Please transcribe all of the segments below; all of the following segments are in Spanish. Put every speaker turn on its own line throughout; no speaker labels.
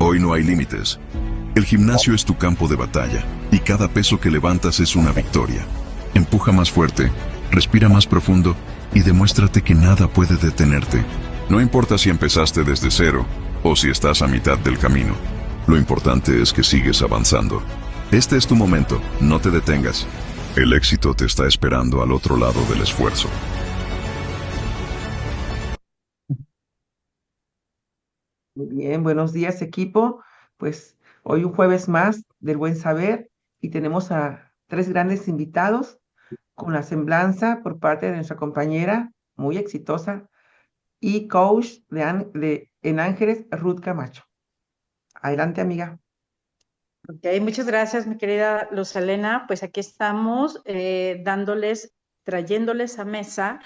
Hoy no hay límites. El gimnasio es tu campo de batalla y cada peso que levantas es una victoria. Empuja más fuerte, respira más profundo y demuéstrate que nada puede detenerte. No importa si empezaste desde cero o si estás a mitad del camino. Lo importante es que sigues avanzando. Este es tu momento, no te detengas. El éxito te está esperando al otro lado del esfuerzo.
Muy bien, buenos días equipo. Pues hoy un jueves más del buen saber y tenemos a tres grandes invitados con la semblanza por parte de nuestra compañera muy exitosa y coach en Ángeles, Ruth Camacho. Adelante, amiga.
Ok, muchas gracias, mi querida Luz Elena. Pues aquí estamos trayéndoles a mesa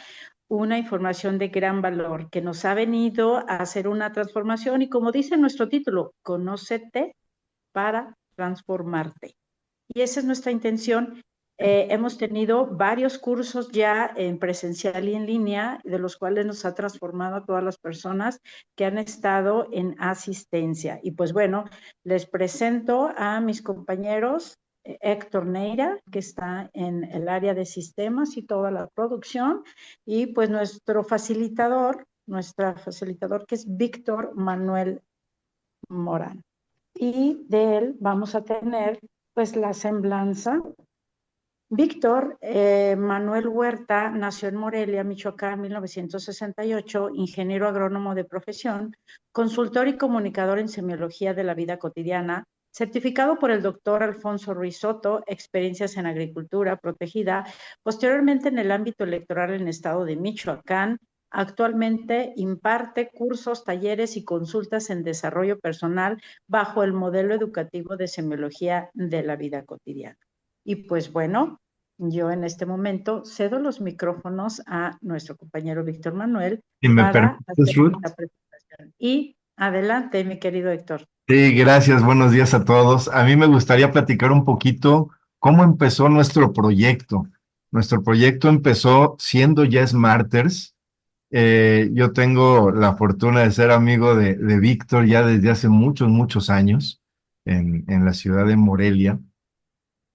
una información de gran valor que nos ha venido a hacer una transformación y como dice nuestro título, conócete para transformarte. Y esa es nuestra intención. Hemos tenido varios cursos ya en presencial y en línea, de los cuales nos ha transformado a todas las personas que han estado en asistencia. Y pues bueno, les presento a mis compañeros, Héctor Neira, que está en el área de sistemas y toda la producción, y pues nuestra facilitador, que es Víctor Manuel Morán. Y de él vamos a tener pues la semblanza. Víctor Manuel Huerta nació en Morelia, Michoacán, en 1968, ingeniero agrónomo de profesión, consultor y comunicador en semiología de la vida cotidiana, certificado por el doctor Alfonso Ruiz Soto, experiencias en agricultura protegida, posteriormente en el ámbito electoral en el estado de Michoacán. Actualmente imparte cursos, talleres y consultas en desarrollo personal bajo el modelo educativo de semiología de la vida cotidiana. Y pues bueno, yo en este momento cedo los micrófonos a nuestro compañero Víctor Manuel
Si me
para
permites,
hacer
Ruth.
la presentación. Y adelante, mi querido Héctor.
Sí, gracias, buenos días a todos. A mí me gustaría platicar un poquito cómo empezó nuestro proyecto. Nuestro proyecto empezó siendo ya Smarters. Yo tengo la fortuna de ser amigo de Víctor ya desde hace muchos, muchos años en la ciudad de Morelia.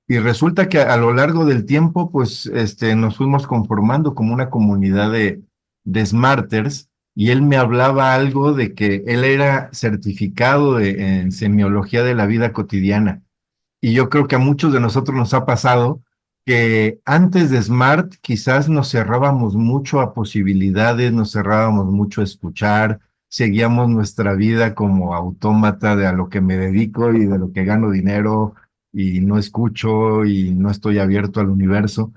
Y resulta que a lo largo del tiempo, pues, nos fuimos conformando como una comunidad de Smarters, y él me hablaba algo de que él era certificado en semiología de la vida cotidiana. Y yo creo que a muchos de nosotros nos ha pasado que antes de Smart quizás nos cerrábamos mucho a posibilidades, nos cerrábamos mucho a escuchar, seguíamos nuestra vida como autómata de a lo que me dedico y de lo que gano dinero y no escucho y no estoy abierto al universo.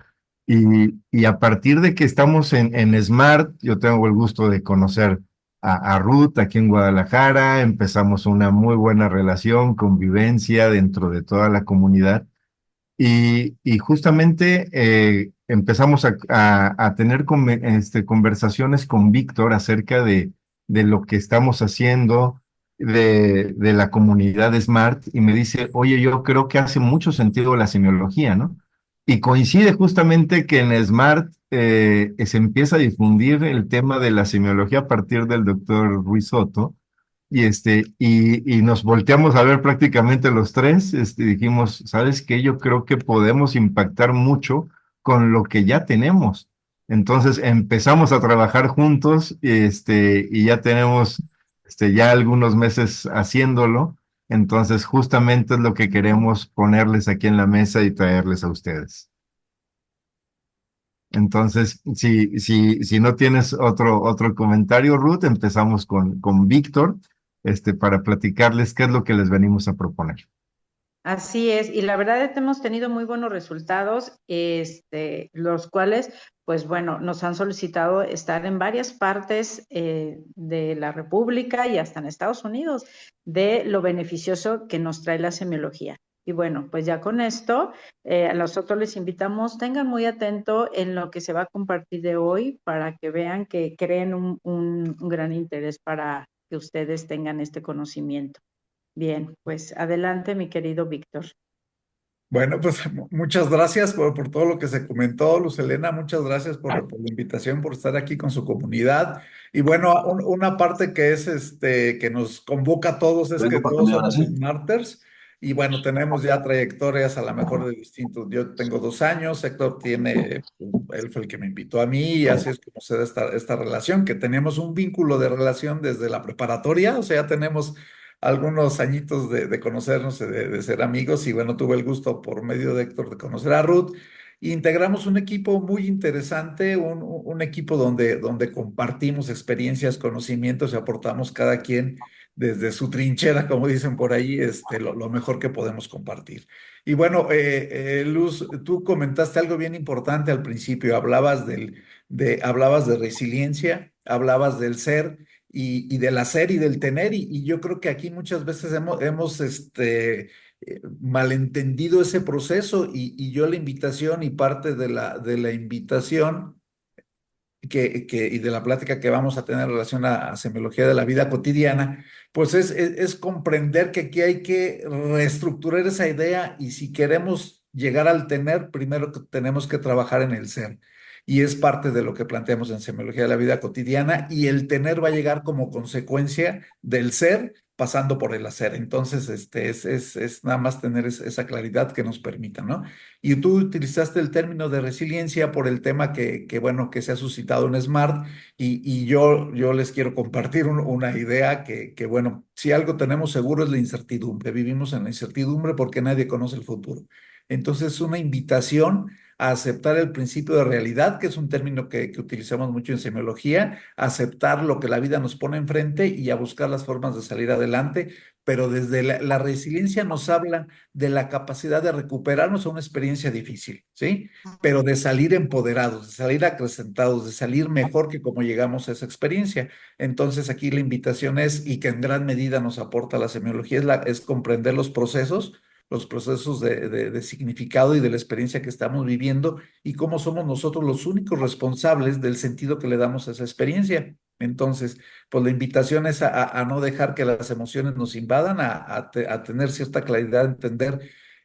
Y a partir de que estamos en Smart, yo tengo el gusto de conocer a Ruth aquí en Guadalajara, empezamos una muy buena relación, convivencia dentro de toda la comunidad y justamente empezamos a tener conversaciones con Víctor acerca de lo que estamos haciendo, de la comunidad Smart, y me dice, oye, yo creo que hace mucho sentido la semiología, ¿no? Y coincide justamente que en Smart se empieza a difundir el tema de la semiología a partir del doctor Ruiz Soto, y nos volteamos a ver prácticamente los tres, dijimos, ¿sabes qué? Yo creo que podemos impactar mucho con lo que ya tenemos. Entonces empezamos a trabajar juntos, y ya tenemos, ya algunos meses haciéndolo. Entonces justamente es lo que queremos ponerles aquí en la mesa y traerles a ustedes. Entonces, si no tienes otro comentario, Ruth, empezamos con Víctor, para platicarles qué es lo que les venimos a proponer.
Así es, y la verdad es que hemos tenido muy buenos resultados, los cuales, pues bueno, nos han solicitado estar en varias partes de la República y hasta en Estados Unidos, de lo beneficioso que nos trae la semiología. Y bueno, pues ya con esto, a nosotros les invitamos, tengan muy atento en lo que se va a compartir de hoy para que vean que creen un gran interés para que ustedes tengan este conocimiento. Bien, pues adelante, mi querido Víctor.
Bueno, pues muchas gracias por todo lo que se comentó, Luz Helena. Muchas gracias por la invitación, por estar aquí con su comunidad. Y bueno, una parte que es que nos convoca a todos es que todos somos smarters y bueno, tenemos ya trayectorias a lo mejor de distintos. Yo tengo 2 años, Héctor tiene, él fue el que me invitó a mí y así es como se da esta relación, que tenemos un vínculo de relación desde la preparatoria, o sea, ya tenemos algunos añitos de conocernos, de ser amigos y bueno, tuve el gusto por medio de Héctor de conocer a Ruth. Integramos un equipo muy interesante, un equipo donde compartimos experiencias, conocimientos y aportamos cada quien desde su trinchera, como dicen por ahí, lo mejor que podemos compartir. Y bueno, Luz, tú comentaste algo bien importante al principio, hablabas de resiliencia, hablabas del ser y del hacer y del tener, y yo creo que aquí muchas veces hemos malentendido ese proceso y yo la invitación y parte de la invitación y de la plática que vamos a tener en relación a semiología de la vida cotidiana, pues es comprender que aquí hay que reestructurar esa idea y si queremos llegar al tener, primero tenemos que trabajar en el ser. Y es parte de lo que planteamos en semiología de la vida cotidiana y el tener va a llegar como consecuencia del ser pasando por el hacer. Entonces, es nada más tener esa claridad que nos permita, ¿no? Y tú utilizaste el término de resiliencia por el tema bueno, que se ha suscitado en Smart y yo les quiero compartir una idea bueno, si algo tenemos seguro es la incertidumbre. Vivimos en la incertidumbre porque nadie conoce el futuro. Entonces, una invitación a aceptar el principio de realidad, que es un término que utilizamos mucho en semiología, aceptar lo que la vida nos pone enfrente y a buscar las formas de salir adelante, pero desde la resiliencia nos habla de la capacidad de recuperarnos a una experiencia difícil, ¿sí? Pero de salir empoderados, de salir acrecentados, de salir mejor que como llegamos a esa experiencia. Entonces aquí la invitación es, y que en gran medida nos aporta la semiología, es comprender los procesos de significado y de la experiencia que estamos viviendo y cómo somos nosotros los únicos responsables del sentido que le damos a esa experiencia. Entonces, pues la invitación es a no dejar que las emociones nos invadan, a tener cierta claridad, entender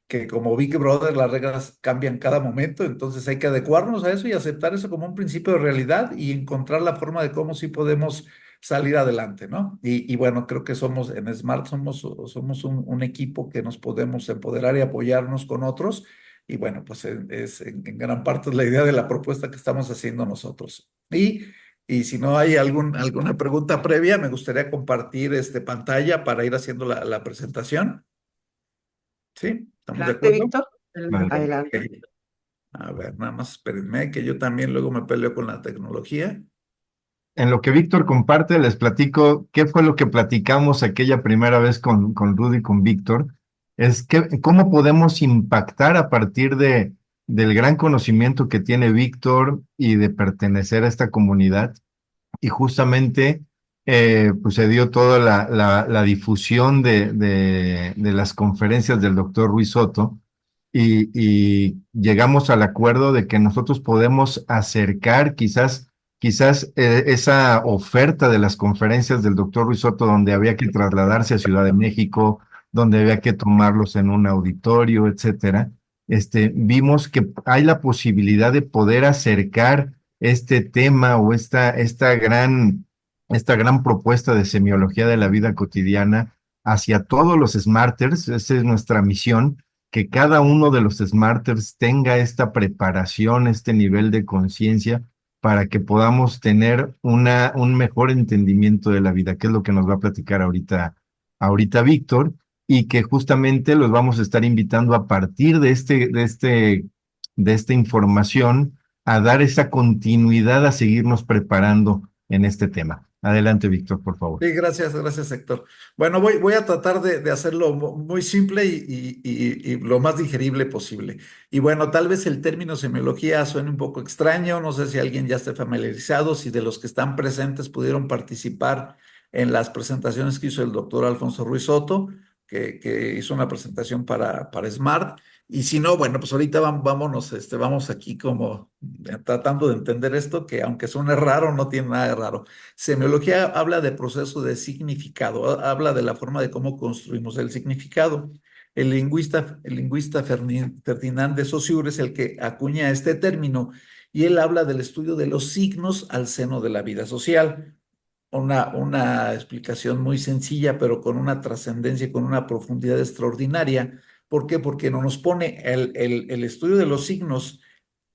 que como Big Brother las reglas cambian cada momento, entonces hay que adecuarnos a eso y aceptar eso como un principio de realidad y encontrar la forma de cómo sí podemos salir adelante, ¿no? Y bueno, creo que en Smart somos un equipo que nos podemos empoderar y apoyarnos con otros. Y bueno, pues en gran parte es la idea de la propuesta que estamos haciendo nosotros. Y si no hay alguna pregunta previa, me gustaría compartir pantalla para ir haciendo la presentación. ¿Sí? ¿Estamos de
Adelante,
acuerdo?
Víctor. Adelante.
Ok. A ver, nada más espérenme, que yo también luego me peleo con la tecnología.
En lo que Víctor comparte, les platico qué fue lo que platicamos aquella primera vez con Rudy y con Víctor. Es que cómo podemos impactar a partir del gran conocimiento que tiene Víctor y de pertenecer a esta comunidad. Y justamente pues se dio toda la difusión de las conferencias del doctor Ruiz Soto y llegamos al acuerdo de que nosotros podemos acercar quizás esa oferta de las conferencias del doctor Ruiz Soto donde había que trasladarse a Ciudad de México, donde había que tomarlos en un auditorio, etcétera. Vimos que hay la posibilidad de poder acercar este tema o esta gran propuesta de semiología de la vida cotidiana hacia todos los smarters. Esa es nuestra misión, que cada uno de los smarters tenga esta preparación, este nivel de conciencia para que podamos tener un mejor entendimiento de la vida, que es lo que nos va a platicar ahorita Víctor, y que justamente los vamos a estar invitando a partir de esta información a dar esa continuidad, a seguirnos preparando en este tema. Adelante, Víctor, por favor.
Sí, gracias, Héctor. Bueno, voy a tratar de hacerlo muy simple y lo más digerible posible. Y bueno, tal vez el término semiología suene un poco extraño, no sé si alguien ya esté familiarizado, si de los que están presentes pudieron participar en las presentaciones que hizo el doctor Alfonso Ruiz Soto, que hizo una presentación para Smart. Y si no, bueno, pues ahorita vamos aquí como tratando de entender esto, que aunque suene raro, no tiene nada de raro. Semiología habla de proceso de significado, habla de la forma de cómo construimos el significado. El lingüista Ferdinand de Saussure es el que acuña este término y él habla del estudio de los signos al seno de la vida social. una explicación muy sencilla, pero con una trascendencia, con una profundidad extraordinaria. ¿Por qué? Porque nos pone el estudio de los signos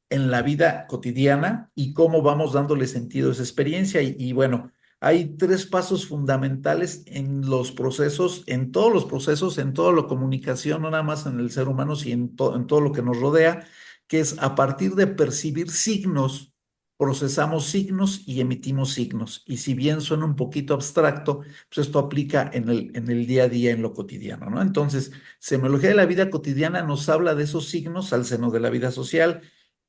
en la vida cotidiana y cómo vamos dándole sentido a esa experiencia. Y bueno, hay tres pasos fundamentales en los procesos, en todos los procesos, en toda la comunicación, no nada más en el ser humano, sino en todo lo que nos rodea, que es a partir de percibir signos, procesamos signos y emitimos signos. Y si bien suena un poquito abstracto, pues esto aplica en el día a día, en lo cotidiano, ¿no? Entonces, semiología de la vida cotidiana nos habla de esos signos al seno de la vida social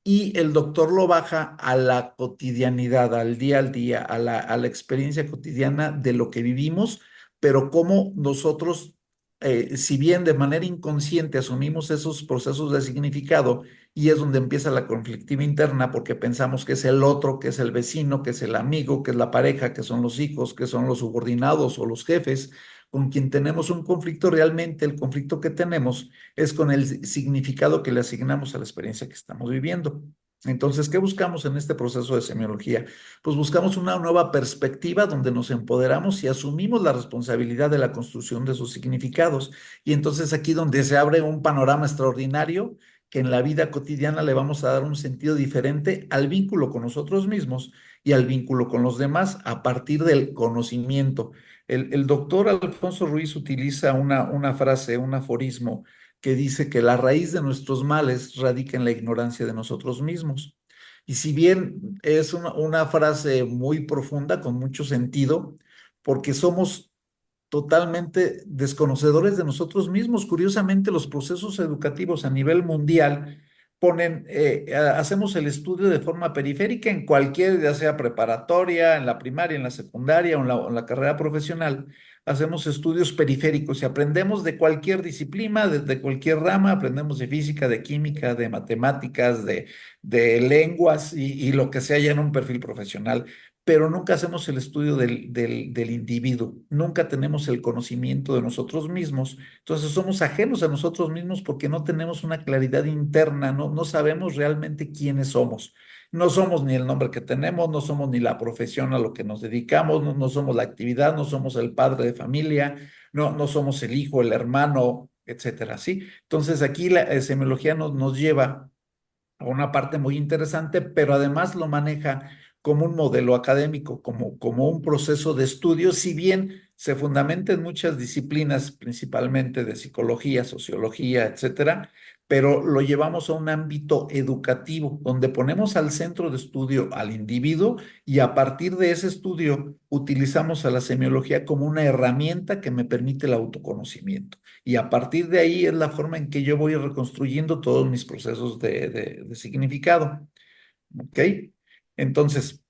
y el doctor lo baja a la cotidianidad, al día, a la experiencia cotidiana de lo que vivimos, pero cómo nosotros, si bien de manera inconsciente asumimos esos procesos de significado, y es donde empieza la conflictiva interna, porque pensamos que es el otro, que es el vecino, que es el amigo, que es la pareja, que son los hijos, que son los subordinados o los jefes, con quien tenemos un conflicto, realmente el conflicto que tenemos es con el significado que le asignamos a la experiencia que estamos viviendo. Entonces, ¿qué buscamos en este proceso de semiología? Pues buscamos una nueva perspectiva donde nos empoderamos y asumimos la responsabilidad de la construcción de sus significados. Y entonces aquí donde se abre un panorama extraordinario que en la vida cotidiana le vamos a dar un sentido diferente al vínculo con nosotros mismos y al vínculo con los demás a partir del conocimiento. El doctor Alfonso Ruiz utiliza una frase, un aforismo que dice que la raíz de nuestros males radica en la ignorancia de nosotros mismos. Y si bien es una frase muy profunda, con mucho sentido, porque somos totalmente desconocedores de nosotros mismos. Curiosamente, los procesos educativos a nivel mundial hacemos el estudio de forma periférica en cualquier, ya sea preparatoria, en la primaria, en la secundaria o en la carrera profesional. Hacemos estudios periféricos y aprendemos de cualquier disciplina, de cualquier rama, aprendemos de física, de química, de matemáticas, de lenguas y lo que sea ya en un perfil profesional, pero nunca hacemos el estudio del individuo, nunca tenemos el conocimiento de nosotros mismos, entonces somos ajenos a nosotros mismos porque no tenemos una claridad interna, no sabemos realmente quiénes somos. No somos ni el nombre que tenemos, no somos ni la profesión a lo que nos dedicamos, no somos la actividad, no somos el padre de familia, no somos el hijo, el hermano, etcétera, ¿sí? Entonces aquí la semiología nos lleva a una parte muy interesante, pero además lo maneja como un modelo académico, como un proceso de estudio, si bien se fundamenta en muchas disciplinas, principalmente de psicología, sociología, etcétera, pero lo llevamos a un ámbito educativo, donde ponemos al centro de estudio al individuo y a partir de ese estudio utilizamos a la semiología como una herramienta que me permite el autoconocimiento. Y a partir de ahí es la forma en que yo voy reconstruyendo todos mis procesos de significado. ¿Ok? Entonces,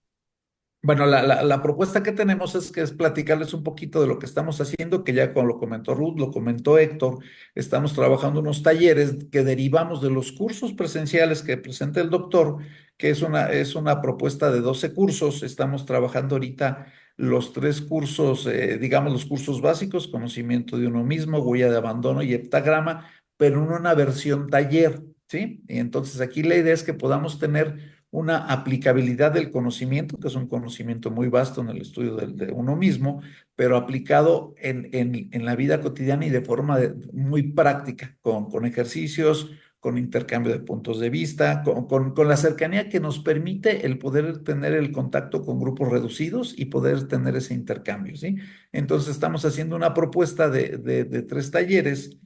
bueno, la propuesta que tenemos es platicarles un poquito de lo que estamos haciendo, que ya como lo comentó Ruth, lo comentó Héctor, estamos trabajando unos talleres que derivamos de los cursos presenciales que presenta el doctor, que es una propuesta de 12 cursos. Estamos trabajando ahorita los tres cursos, digamos los cursos básicos, conocimiento de uno mismo, huella de abandono y heptagrama, pero en una versión taller, ¿sí? Y entonces aquí la idea es que podamos tener una aplicabilidad del conocimiento, que es un conocimiento muy vasto en el estudio de uno mismo, pero aplicado en la vida cotidiana y de forma muy práctica, con ejercicios, con intercambio de puntos de vista, con la cercanía que nos permite el poder tener el contacto con grupos reducidos y poder tener ese intercambio, ¿sí? Entonces estamos haciendo una propuesta de tres talleres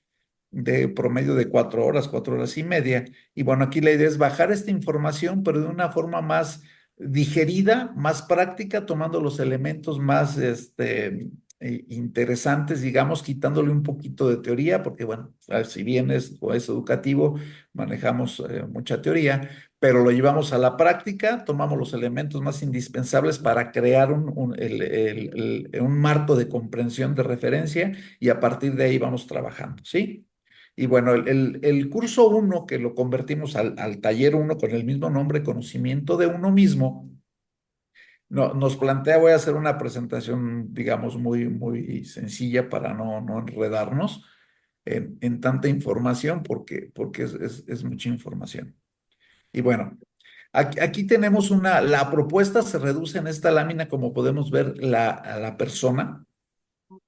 de promedio de 4 horas, 4 horas y media. Y bueno, aquí la idea es bajar esta información, pero de una forma más digerida, más práctica, tomando los elementos más interesantes, digamos, quitándole un poquito de teoría, porque bueno, si bien es educativo, manejamos mucha teoría, pero lo llevamos a la práctica, tomamos los elementos más indispensables para crear un marco de comprensión de referencia y a partir de ahí vamos trabajando, ¿sí? Y bueno, el curso uno que lo convertimos al taller uno con el mismo nombre, conocimiento de uno mismo, nos plantea, voy a hacer una presentación, digamos, muy sencilla para no enredarnos en tanta información, porque es mucha información. Y bueno, Aquí tenemos la propuesta se reduce en esta lámina, como podemos ver, a la persona.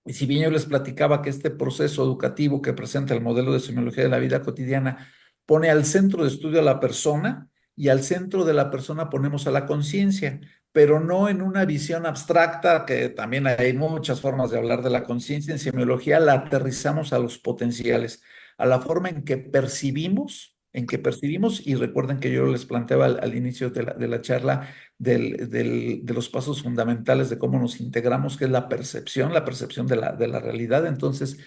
Y si bien yo les platicaba que este proceso educativo que presenta el modelo de semiología de la vida cotidiana pone al centro de estudio a la persona y al centro de la persona ponemos a la conciencia, pero no en una visión abstracta, que también hay muchas formas de hablar de la conciencia. En semiología la aterrizamos a los potenciales, a la forma en que percibimos, y recuerden que yo les planteaba al inicio de la charla de los pasos fundamentales de cómo nos integramos, que es la percepción de la realidad. Entonces,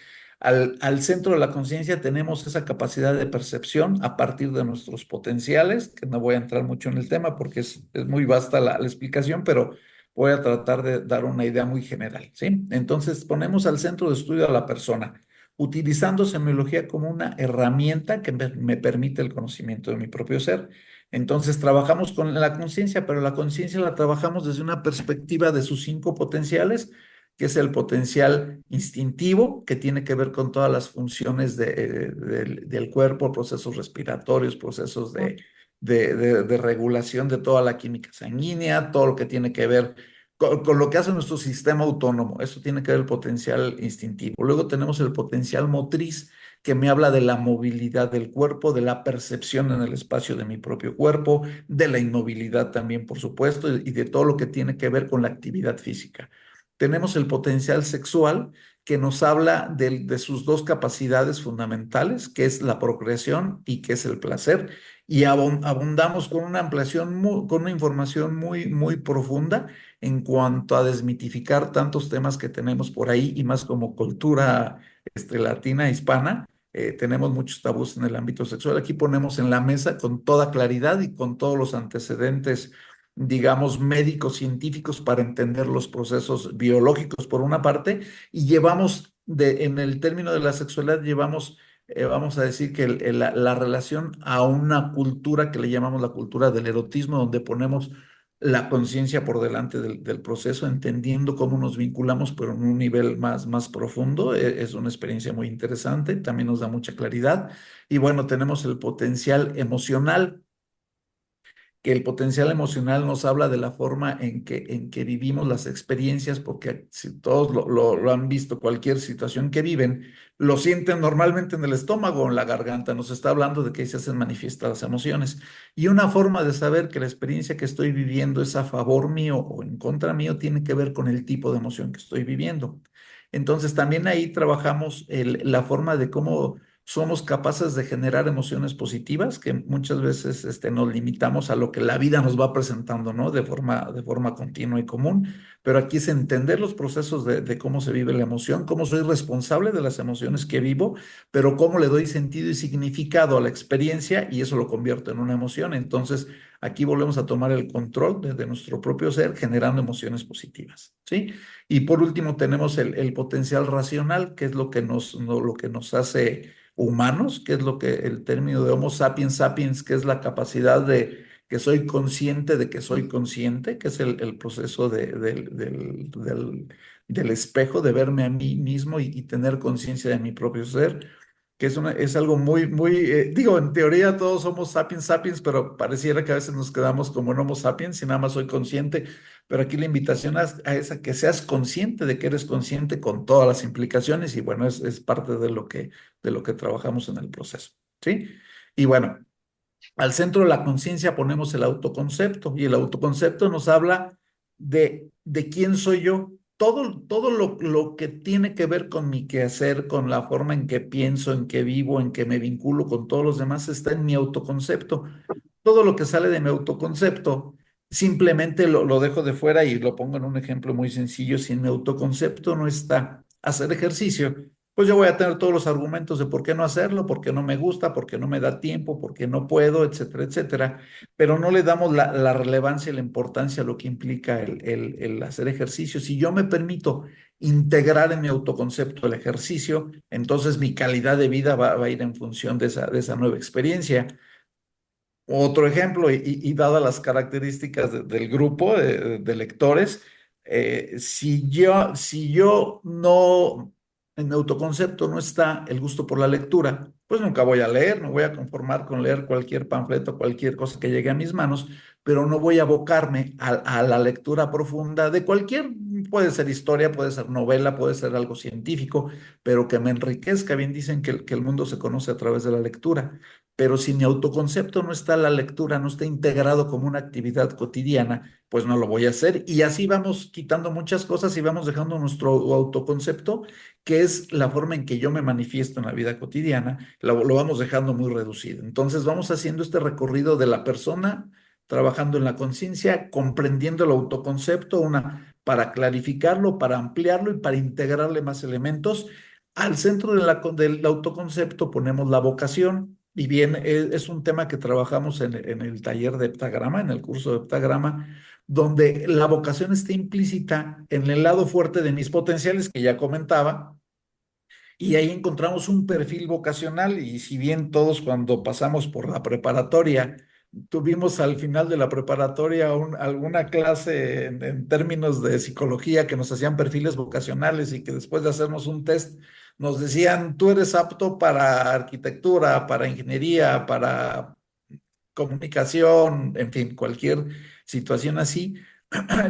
al centro de la conciencia tenemos esa capacidad de percepción a partir de nuestros potenciales, que no voy a entrar mucho en el tema porque es muy vasta la explicación, pero voy a tratar de dar una idea muy general, ¿sí? Entonces, ponemos al centro de estudio a la persona, utilizando semiología como una herramienta que me permite el conocimiento de mi propio ser. Entonces trabajamos con la conciencia, pero la conciencia la trabajamos desde una perspectiva de sus 5 potenciales, que es el potencial instintivo, que tiene que ver con todas las funciones del cuerpo, procesos respiratorios, procesos de regulación de toda la química sanguínea, todo lo que tiene que ver con lo que hace nuestro sistema autónomo. Eso tiene que ver el potencial instintivo. Luego tenemos el potencial motriz, que me habla de la movilidad del cuerpo, de la percepción en el espacio de mi propio cuerpo, de la inmovilidad también, por supuesto, y de todo lo que tiene que ver con la actividad física. Tenemos el potencial sexual, que nos habla de sus 2 capacidades fundamentales, que es la procreación y que es el placer, y abundamos con una ampliación, con una información muy, muy profunda en cuanto a desmitificar tantos temas que tenemos por ahí, y más como cultura latina, hispana. Tenemos muchos tabús en el ámbito sexual. Aquí ponemos en la mesa con toda claridad y con todos los antecedentes, digamos, médicos, científicos, para entender los procesos biológicos por una parte, y llevamos, en el término de la sexualidad, llevamos, vamos a decir que la relación a una cultura que le llamamos la cultura del erotismo, donde ponemos la conciencia por delante del proceso, entendiendo cómo nos vinculamos, pero en un nivel más profundo. Es una experiencia muy interesante, también nos da mucha claridad. Y bueno, tenemos el potencial emocional, que el potencial emocional nos habla de la forma en que vivimos las experiencias, porque si todos lo han visto, cualquier situación que viven, lo sienten normalmente en el estómago o en la garganta. Nos está hablando de que ahí se hacen manifiestas las emociones. Y una forma de saber que la experiencia que estoy viviendo es a favor mío o en contra mío tiene que ver con el tipo de emoción que estoy viviendo. Entonces, también ahí trabajamos la forma de cómo somos capaces de generar emociones positivas, que muchas veces nos limitamos a lo que la vida nos va presentando, ¿no? De forma continua y común. Pero aquí es entender los procesos de cómo se vive la emoción, cómo soy responsable de las emociones que vivo, pero cómo le doy sentido y significado a la experiencia, y eso lo convierto en una emoción. Entonces, aquí volvemos a tomar el control de nuestro propio ser, generando emociones positivas, ¿sí? Y por último, tenemos el potencial racional, que es lo que nos hace humanos, que es lo que el término de Homo sapiens sapiens, que es la capacidad de que soy consciente de que soy consciente, que es el proceso del espejo, de verme a mí mismo y tener conciencia de mi propio ser, que es algo muy, muy, digo, en teoría todos somos sapiens sapiens, pero pareciera que a veces nos quedamos como en Homo sapiens y nada más soy consciente. Pero aquí la invitación a esa que seas consciente de que eres consciente con todas las implicaciones, y bueno, es parte de lo que trabajamos en el proceso, ¿sí? Y bueno, al centro de la conciencia ponemos el autoconcepto, y el autoconcepto nos habla de quién soy yo. Todo lo que tiene que ver con mi quehacer, con la forma en que pienso, en que vivo, en que me vinculo con todos los demás, está en mi autoconcepto. Todo lo que sale de mi autoconcepto, simplemente lo dejo de fuera, y lo pongo en un ejemplo muy sencillo. Si en mi autoconcepto no está hacer ejercicio, pues yo voy a tener todos los argumentos de por qué no hacerlo, por qué no me gusta, por qué no me da tiempo, por qué no puedo, etcétera, etcétera. Pero no le damos la relevancia y la importancia a lo que implica el hacer ejercicio. Si yo me permito integrar en mi autoconcepto el ejercicio, entonces mi calidad de vida va a ir en función de esa nueva experiencia. Otro ejemplo, y dadas las características del grupo de lectores, si yo no, en mi autoconcepto no está el gusto por la lectura, pues nunca voy a leer, me voy a conformar con leer cualquier panfleto, cualquier cosa que llegue a mis manos, pero no voy a abocarme a la lectura profunda de cualquier, puede ser historia, puede ser novela, puede ser algo científico, pero que me enriquezca. Bien dicen que el mundo se conoce a través de la lectura, pero si mi autoconcepto no está en la lectura, no está integrado como una actividad cotidiana, pues no lo voy a hacer. Y así vamos quitando muchas cosas y vamos dejando nuestro autoconcepto, que es la forma en que yo me manifiesto en la vida cotidiana, lo vamos dejando muy reducido. Entonces vamos haciendo este recorrido de la persona, trabajando en la conciencia, comprendiendo el autoconcepto, para clarificarlo, para ampliarlo y para integrarle más elementos. Al centro del autoconcepto ponemos la vocación. Y bien, es un tema que trabajamos en el taller de heptagrama, en el curso de heptagrama, donde la vocación está implícita en el lado fuerte de mis potenciales que ya comentaba, y ahí encontramos un perfil vocacional. Y si bien todos cuando pasamos por la preparatoria tuvimos al final de la preparatoria alguna clase en términos de psicología que nos hacían perfiles vocacionales y que después de hacernos un test nos decían, tú eres apto para arquitectura, para ingeniería, para comunicación, en fin, cualquier situación así,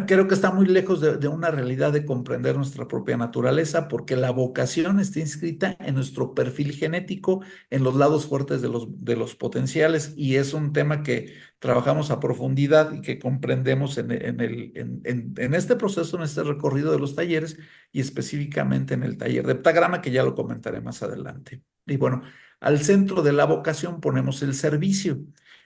creo que está muy lejos de una realidad de comprender nuestra propia naturaleza, porque la vocación está inscrita en nuestro perfil genético, en los lados fuertes de los potenciales, y es un tema que trabajamos a profundidad y que comprendemos en este proceso, en este recorrido de los talleres, y específicamente en el taller de heptagrama, que ya lo comentaré más adelante. Y bueno, al centro de la vocación ponemos el servicio.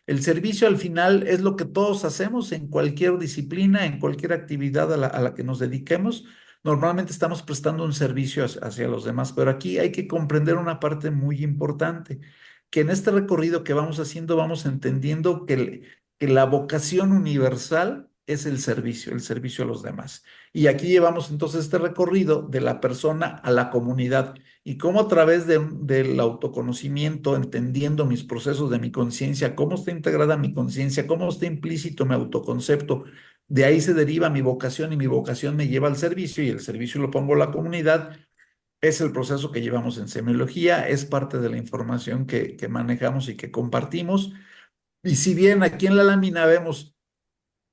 El servicio al final es lo que todos hacemos en cualquier disciplina, en cualquier actividad a la que nos dediquemos. Normalmente estamos prestando un servicio hacia los demás, pero aquí hay que comprender una parte muy importante, que en este recorrido que vamos haciendo vamos entendiendo que la vocación universal es el servicio a los demás. Y aquí llevamos entonces este recorrido de la persona a la comunidad y cómo a través del autoconocimiento, entendiendo mis procesos de mi conciencia, cómo está integrada mi conciencia, cómo está implícito mi autoconcepto, de ahí se deriva mi vocación y mi vocación me lleva al servicio y el servicio lo pongo a la comunidad. Es el proceso que llevamos en semiología, es parte de la información que manejamos y que compartimos. Y si bien aquí en la lámina vemos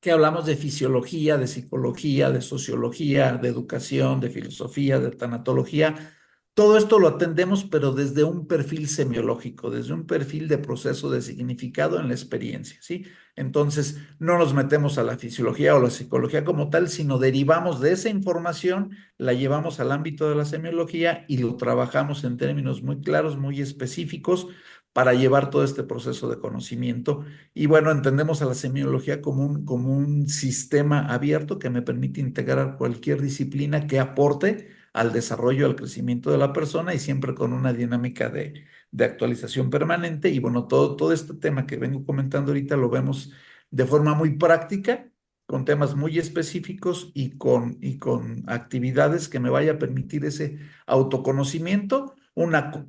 que hablamos de fisiología, de psicología, de sociología, de educación, de filosofía, de tanatología. Todo esto lo atendemos, pero desde un perfil semiológico, desde un perfil de proceso de significado en la experiencia, ¿sí? Entonces, no nos metemos a la fisiología o la psicología como tal, sino derivamos de esa información, la llevamos al ámbito de la semiología y lo trabajamos en términos muy claros, muy específicos, para llevar todo este proceso de conocimiento. Y bueno, entendemos a la semiología como un sistema abierto que me permite integrar cualquier disciplina que aporte al desarrollo, al crecimiento de la persona y siempre con una dinámica de actualización permanente. Y bueno, todo este tema que vengo comentando ahorita lo vemos de forma muy práctica, con temas muy específicos y con actividades que me vaya a permitir ese autoconocimiento,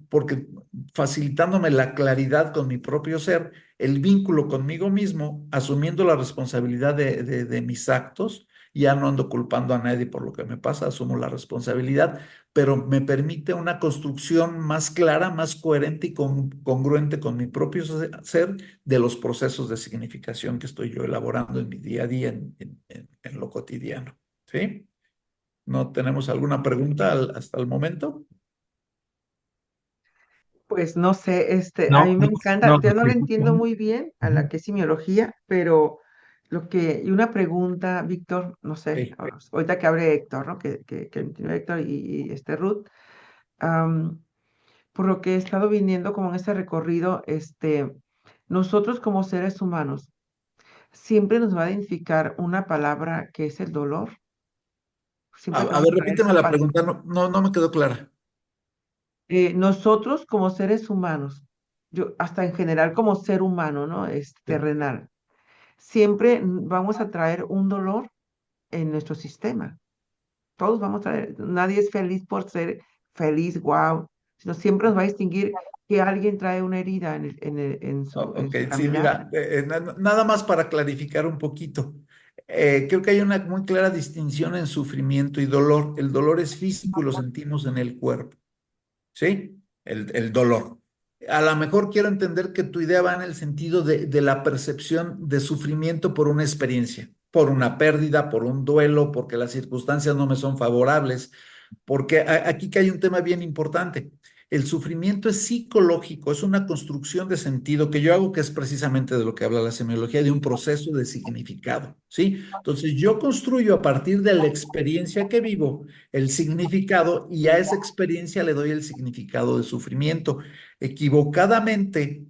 porque facilitándome la claridad con mi propio ser, el vínculo conmigo mismo, asumiendo la responsabilidad de mis actos. Ya no ando culpando a nadie por lo que me pasa, asumo la responsabilidad, pero me permite una construcción más clara, más coherente y congruente con mi propio ser de los procesos de significación que estoy yo elaborando en mi día a día, en lo cotidiano. ¿Sí? ¿No tenemos alguna pregunta hasta el momento?
Pues no sé, a mí
No,
me
no,
encanta,
no,
yo no le entiendo muy bien a la
ujú.
que es semiología, pero y una pregunta, Víctor, no sé,
Sí.
ahorita que abre Héctor, ¿no? Que entiende Héctor y Ruth, am, por lo que he estado viniendo como en este recorrido, nosotros como seres humanos, siempre nos va a identificar una palabra que es el dolor,
A,
siempre
a
vamos
ver,
a traer
repíteme
esa
la
palabra.
pregunta, no me quedó clara.
Nosotros como seres humanos, yo hasta en general como ser humano, ¿no? Es
Sí.
terrenal, siempre vamos a traer un dolor en nuestro sistema. Todos vamos a traer, nadie es feliz por ser feliz, wow, sino siempre nos va a distinguir que alguien trae una herida en
Ok,
su
sí,
caminar.
mira, nada más para clarificar un poquito. Creo que hay una muy clara distinción en sufrimiento y dolor. El dolor es físico y lo sentimos en el cuerpo. ¿Sí? El dolor. A lo mejor quiero entender que tu idea va en el sentido de la percepción de sufrimiento por una experiencia, por una pérdida, por un duelo, porque las circunstancias no me son favorables, porque aquí que hay un tema bien importante. El sufrimiento es psicológico, es una construcción de sentido que yo hago, que es precisamente de lo que habla la semiología, de un proceso de significado, ¿sí? Entonces yo construyo a partir de la experiencia que vivo el significado y a esa experiencia le doy el significado de sufrimiento. Equivocadamente,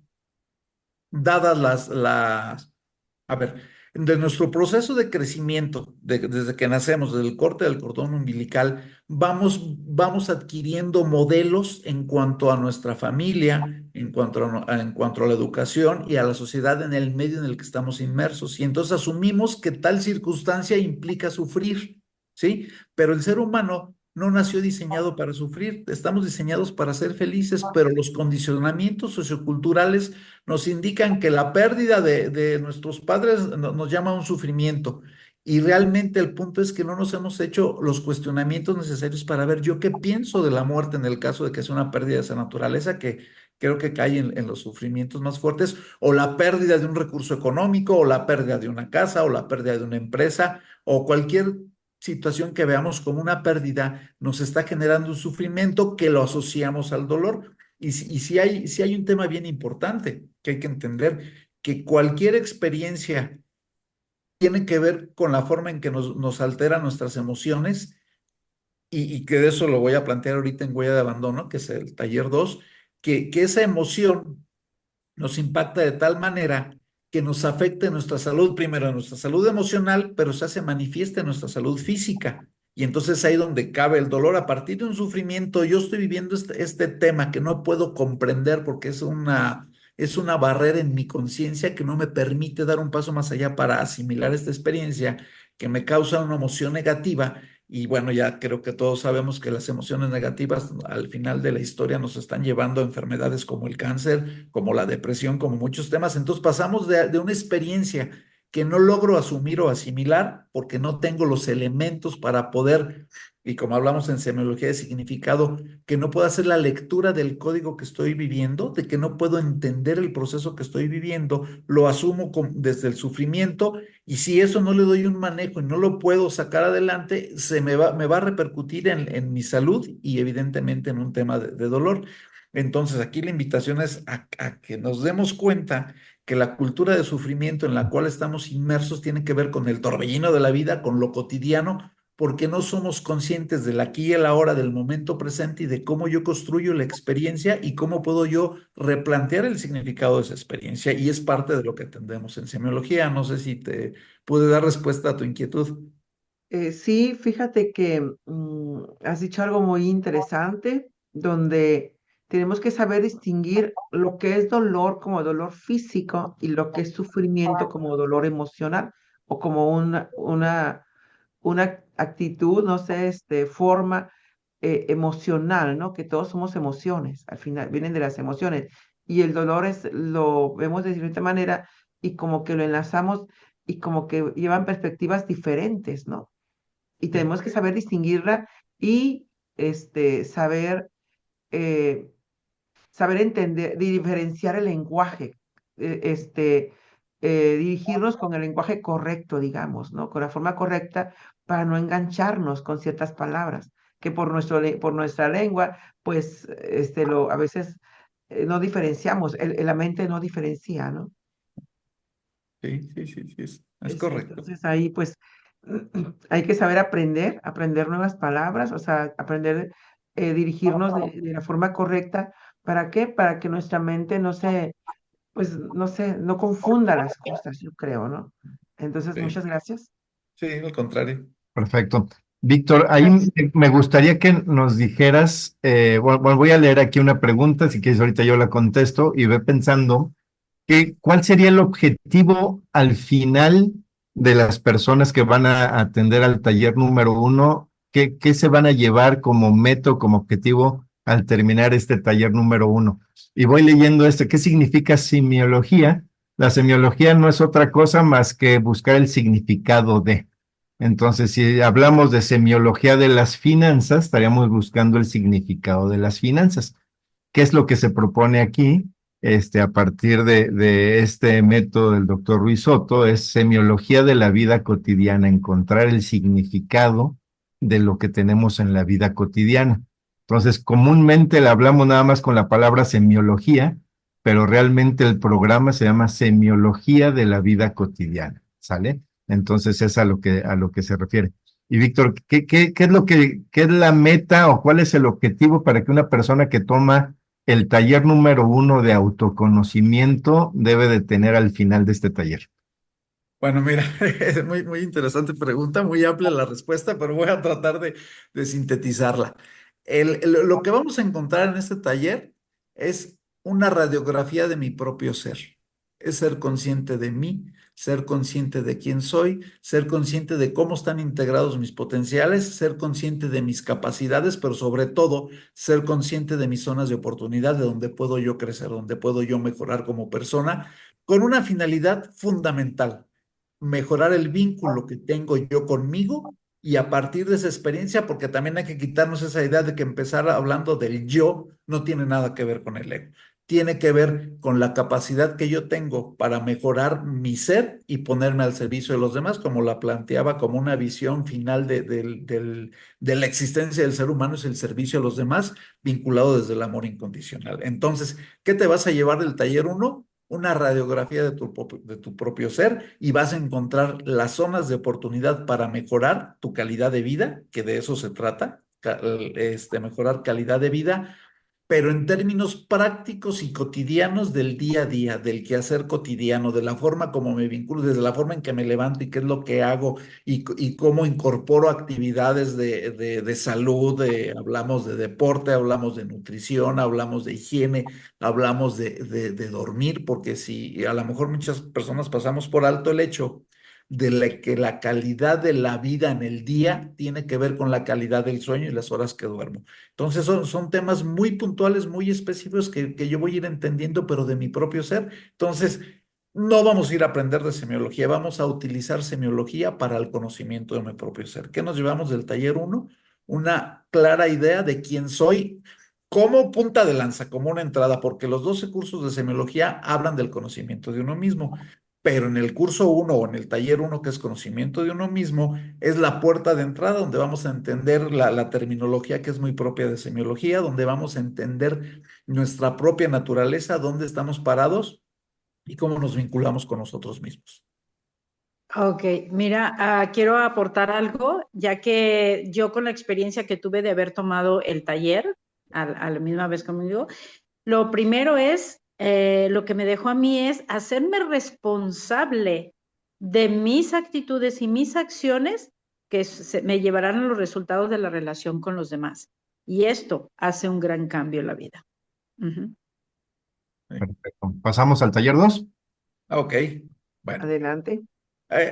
dadas a ver, de nuestro proceso de crecimiento, desde que nacemos, desde el corte del cordón umbilical, vamos adquiriendo modelos en cuanto a nuestra familia, en cuanto a la educación y a la sociedad en el medio en el que estamos inmersos. Y entonces asumimos que tal circunstancia implica sufrir, ¿sí? Pero el ser humano no nació diseñado para sufrir, estamos diseñados para ser felices, pero los condicionamientos socioculturales nos indican que la pérdida de nuestros padres nos llama a un sufrimiento. Y realmente el punto es que no nos hemos hecho los cuestionamientos necesarios para ver yo qué pienso de la muerte en el caso de que sea una pérdida de esa naturaleza, que creo que cae en los sufrimientos más fuertes, o la pérdida de un recurso económico, o la pérdida de una casa, o la pérdida de una empresa, o cualquier situación que veamos como una pérdida, nos está generando un sufrimiento que lo asociamos al dolor. Y si hay un tema bien importante que hay que entender, que cualquier experiencia tiene que ver con la forma en que nos alteran nuestras emociones y que de eso lo voy a plantear ahorita en Huella de Abandono, que es el taller 2, que esa emoción nos impacta de tal manera que nos afecte nuestra salud, primero nuestra salud emocional, pero se hace manifiesta en nuestra salud física. Y entonces ahí donde cabe el dolor a partir de un sufrimiento. Yo estoy viviendo este tema que no puedo comprender porque es una barrera en mi conciencia que no me permite dar un paso más allá para asimilar esta experiencia que me causa una emoción negativa. Y bueno, ya creo que todos sabemos que las emociones negativas al final de la historia nos están llevando a enfermedades como el cáncer, como la depresión, como muchos temas. Entonces pasamos de una experiencia que no logro asumir o asimilar porque no tengo los elementos para poder, y como hablamos en semiología de significado, que no puedo hacer la lectura del código que estoy viviendo, de que no puedo entender el proceso que estoy viviendo, lo asumo desde el sufrimiento y si eso no le doy un manejo y no lo puedo sacar adelante, me va a repercutir en mi salud y evidentemente en un tema de dolor. Entonces, aquí la invitación es a que nos demos cuenta que la cultura de sufrimiento en la cual estamos inmersos tiene que ver con el torbellino de la vida, con lo cotidiano, porque no somos conscientes del aquí y el ahora, del momento presente y de cómo yo construyo la experiencia y cómo puedo yo replantear el significado de esa experiencia. Y es parte de lo que entendemos en semiología. No sé si te pude dar respuesta a tu inquietud.
Sí, fíjate que has dicho algo muy interesante, donde tenemos que saber distinguir lo que es dolor como dolor físico y lo que es sufrimiento como dolor emocional o como una actitud, no sé, forma emocional, ¿no? Que todos somos emociones, al final vienen de las emociones. Y el dolor lo vemos de diferente manera y como que lo enlazamos y como que llevan perspectivas diferentes, ¿no? Y
Sí,
tenemos que saber distinguirla y saber, eh, saber entender, diferenciar el lenguaje, eh, este, dirigirnos con el lenguaje correcto, digamos, ¿no? Con la forma correcta para no engancharnos con ciertas palabras, que por nuestra lengua, pues, a veces no diferenciamos, la mente no diferencia, ¿no?
sí, es correcto.
Entonces ahí pues hay que saber aprender nuevas palabras, o sea, aprender dirigirnos de la forma correcta. ¿Para qué? Para que nuestra mente pues no sé, no confunda las cosas, yo creo, ¿no? Entonces,
Sí,
muchas gracias.
sí, al contrario.
Perfecto. Víctor, ahí me gustaría que nos dijeras, bueno, voy a leer aquí una pregunta, si quieres ahorita yo la contesto y ve pensando. ¿Cuál sería el objetivo al final de las personas que van a atender al taller número 1? ¿Qué se van a llevar como método, como objetivo al terminar este taller número 1? Y voy leyendo esto. ¿Qué significa semiología? La semiología no es otra cosa más que buscar el significado de. Entonces, si hablamos de semiología de las finanzas, estaríamos buscando el significado de las finanzas. ¿Qué es lo que se propone aquí? A partir de este método del doctor Ruiz Soto, es semiología de la vida cotidiana, encontrar el significado de lo que tenemos en la vida cotidiana. Entonces, comúnmente le hablamos nada más con la palabra semiología, pero realmente el programa se llama semiología de la vida cotidiana, ¿sale? Entonces es a lo que se refiere. Y Víctor, ¿qué es qué es la meta o cuál es el objetivo para que una persona que toma el taller número 1 de autoconocimiento debe de tener al final de este taller?
Bueno, mira, es muy interesante pregunta, muy amplia la respuesta, pero voy a tratar de sintetizarla. Lo que vamos a encontrar en este taller es una radiografía de mi propio ser. Es ser consciente de mí, ser consciente de quién soy, ser consciente de cómo están integrados mis potenciales, ser consciente de mis capacidades, pero sobre todo ser consciente de mis zonas de oportunidad, de donde puedo yo crecer, donde puedo yo mejorar como persona, con una finalidad fundamental: mejorar el vínculo que tengo yo conmigo, y a partir de esa experiencia, porque también hay que quitarnos esa idea de que empezar hablando del yo no tiene nada que ver con el ego. Tiene que ver con la capacidad que yo tengo para mejorar mi ser y ponerme al servicio de los demás, como la planteaba como una visión final de la existencia del ser humano, es el servicio a los demás, vinculado desde el amor incondicional. Entonces, ¿qué te vas a llevar del taller uno? Una radiografía de tu propio ser, y vas a encontrar las zonas de oportunidad para mejorar tu calidad de vida, que de eso se trata, mejorar calidad de vida, pero en términos prácticos y cotidianos del día a día, del quehacer cotidiano, de la forma como me vinculo, desde la forma en que me levanto y qué es lo que hago, y cómo incorporo actividades de salud, hablamos de deporte, hablamos de nutrición, hablamos de higiene, hablamos de dormir, porque si a lo mejor muchas personas pasamos por alto el hecho que la calidad de la vida en el día tiene que ver con la calidad del sueño y las horas que duermo. Entonces son temas muy puntuales, muy específicos que yo voy a ir entendiendo, pero de mi propio ser. Entonces, no vamos a ir a aprender de semiología, vamos a utilizar semiología para el conocimiento de mi propio ser. ¿Qué nos llevamos del taller uno? Una clara idea de quién soy como punta de lanza, como una entrada, porque los 12 cursos de semiología hablan del conocimiento de uno mismo. Pero en el curso uno o en el taller uno, que es conocimiento de uno mismo, es la puerta de entrada donde vamos a entender la terminología que es muy propia de semiología, donde vamos a entender nuestra propia naturaleza, dónde estamos parados y cómo nos vinculamos con nosotros mismos.
Ok, mira, quiero aportar algo, ya que yo con la experiencia que tuve de haber tomado el taller a la misma vez conmigo, lo primero es, lo que me dejó a mí es hacerme responsable de mis actitudes y mis acciones que me llevarán a los resultados de la relación con los demás. Y esto hace un gran cambio en la vida.
Perfecto. ¿Pasamos al taller 2?
Ok, bueno.
Adelante.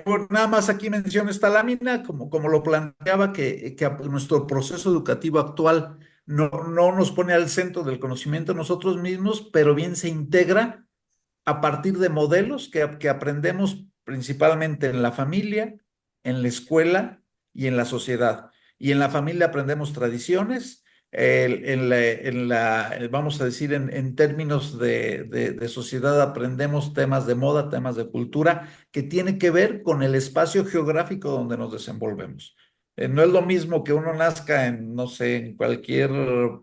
Bueno, nada más aquí menciono esta lámina, como lo planteaba, que nuestro proceso educativo actual no nos pone al centro del conocimiento nosotros mismos, pero bien se integra a partir de modelos que aprendemos principalmente en la familia, en la escuela y en la sociedad. Y en la familia aprendemos tradiciones, vamos a decir, en términos de sociedad, aprendemos temas de moda, temas de cultura, que tiene que ver con el espacio geográfico donde nos desenvolvemos. No es lo mismo que uno nazca en, no sé, en cualquier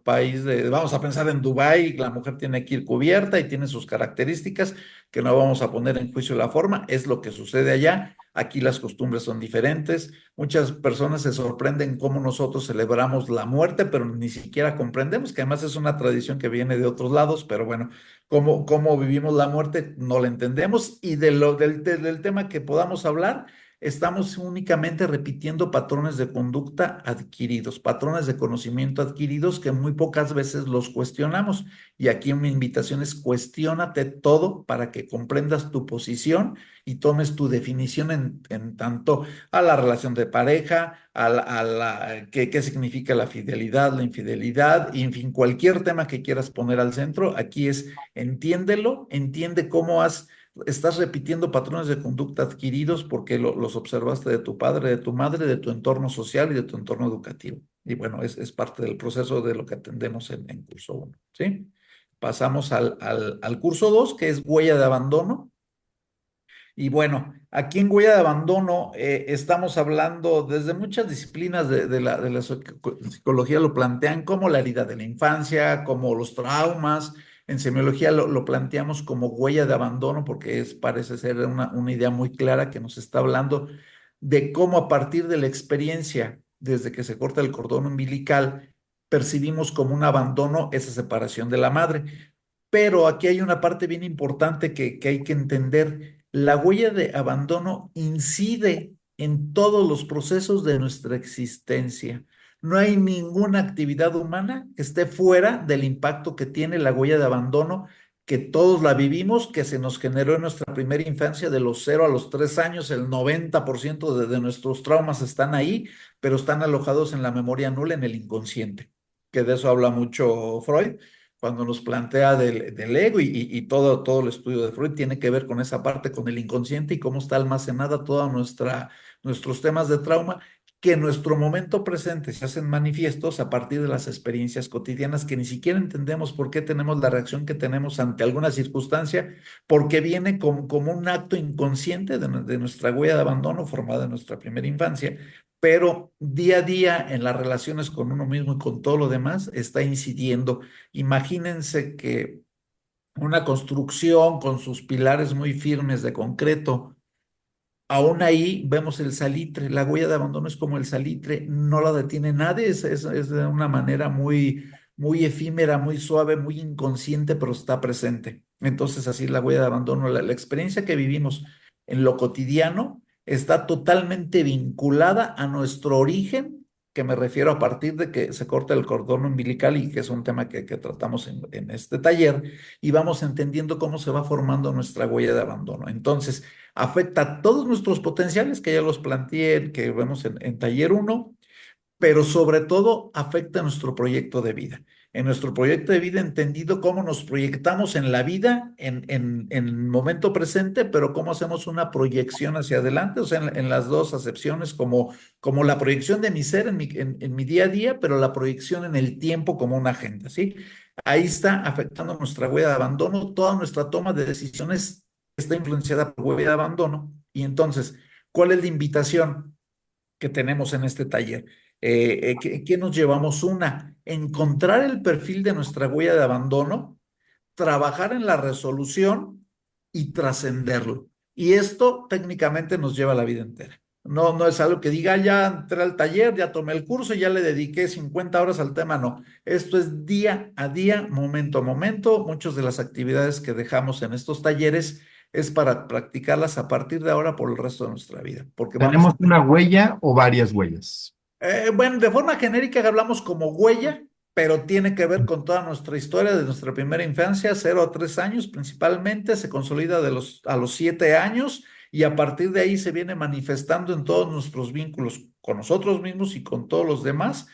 país vamos a pensar en Dubái, la mujer tiene que ir cubierta y tiene sus características, que no vamos a poner en juicio la forma, es lo que sucede allá. Aquí las costumbres son diferentes. Muchas personas se sorprenden cómo nosotros celebramos la muerte, pero ni siquiera comprendemos que además es una tradición que viene de otros lados, pero bueno, cómo vivimos la muerte no la entendemos, y del tema que podamos hablar, estamos únicamente repitiendo patrones de conducta adquiridos, patrones de conocimiento adquiridos, que muy pocas veces los cuestionamos. Y aquí mi invitación es: cuestiónate todo para que comprendas tu posición y tomes tu definición en tanto a la relación de pareja, qué significa la fidelidad, la infidelidad, y en fin, cualquier tema que quieras poner al centro. Aquí es: entiéndelo, entiende cómo estás repitiendo patrones de conducta adquiridos porque los observaste de tu padre, de tu madre, de tu entorno social y de tu entorno educativo. Y bueno, es parte del proceso de lo que atendemos en curso 1, ¿sí? pasamos al curso 2, que es huella de abandono. Y bueno, aquí en huella de abandono estamos hablando desde muchas disciplinas de la psicología lo plantean como la herida de la infancia, como los traumas. En semiología lo planteamos como huella de abandono porque parece ser una idea muy clara que nos está hablando de cómo a partir de la experiencia, desde que se corta el cordón umbilical, percibimos como un abandono esa separación de la madre. Pero aquí hay una parte bien importante que hay que entender. La huella de abandono incide en todos los procesos de nuestra existencia. No hay ninguna actividad humana que esté fuera del impacto que tiene la huella de abandono, que todos la vivimos, que se nos generó en nuestra primera infancia de los 0 a los 3 años. El 90% de nuestros traumas están ahí, pero están alojados en la memoria nula, en el inconsciente, que de eso habla mucho Freud cuando nos plantea del ego y todo el estudio de Freud tiene que ver con esa parte, con el inconsciente y cómo está almacenada toda nuestros temas de trauma que en nuestro momento presente se hacen manifiestos a partir de las experiencias cotidianas que ni siquiera entendemos por qué tenemos la reacción que tenemos ante alguna circunstancia, porque viene como un acto inconsciente de nuestra huella de abandono formada en nuestra primera infancia, pero día a día en las relaciones con uno mismo y con todo lo demás está incidiendo. Imagínense que una construcción con sus pilares muy firmes de concreto, aún ahí vemos el salitre, la huella de abandono es como el salitre, no la detiene nadie, es de una manera muy efímera, muy suave, muy inconsciente, pero está presente. Entonces así es la huella de abandono, la experiencia que vivimos en lo cotidiano está totalmente vinculada a nuestro origen, que me refiero a partir de que se corta el cordón umbilical y que es un tema que tratamos en este taller, y vamos entendiendo cómo se va formando nuestra huella de abandono. Entonces, afecta a todos nuestros potenciales, que ya los planteé, que vemos en taller uno, pero sobre todo afecta a nuestro proyecto de vida. En nuestro proyecto de vida, entendido cómo nos proyectamos en la vida, en el momento presente, pero cómo hacemos una proyección hacia adelante, o sea, en las dos acepciones, como la proyección de mi ser en mi día a día, pero la proyección en el tiempo como una agenda, ¿sí? Ahí está afectando nuestra huella de abandono, toda nuestra toma de decisiones está influenciada por huella de abandono. Y entonces, ¿cuál es la invitación que tenemos en este taller? ¿Qué nos llevamos? Una, encontrar el perfil de nuestra huella de abandono, trabajar en la resolución y trascenderlo. Y esto técnicamente nos lleva la vida entera. No es algo que diga, ya entré al taller, ya tomé el curso, ya le dediqué 50 horas al tema, no. Esto es día a día, momento a momento. Muchas de las actividades que dejamos en estos talleres es para practicarlas a partir de ahora por el resto de nuestra vida, porque vamos
¿Tenemos una huella o varias huellas?
bueno, de forma genérica hablamos como huella, pero tiene que ver con toda nuestra historia de nuestra primera infancia, 0 a 3 años principalmente, se consolida a los 7 años y a partir de ahí se viene manifestando en todos nuestros vínculos con nosotros mismos y con todos los demás.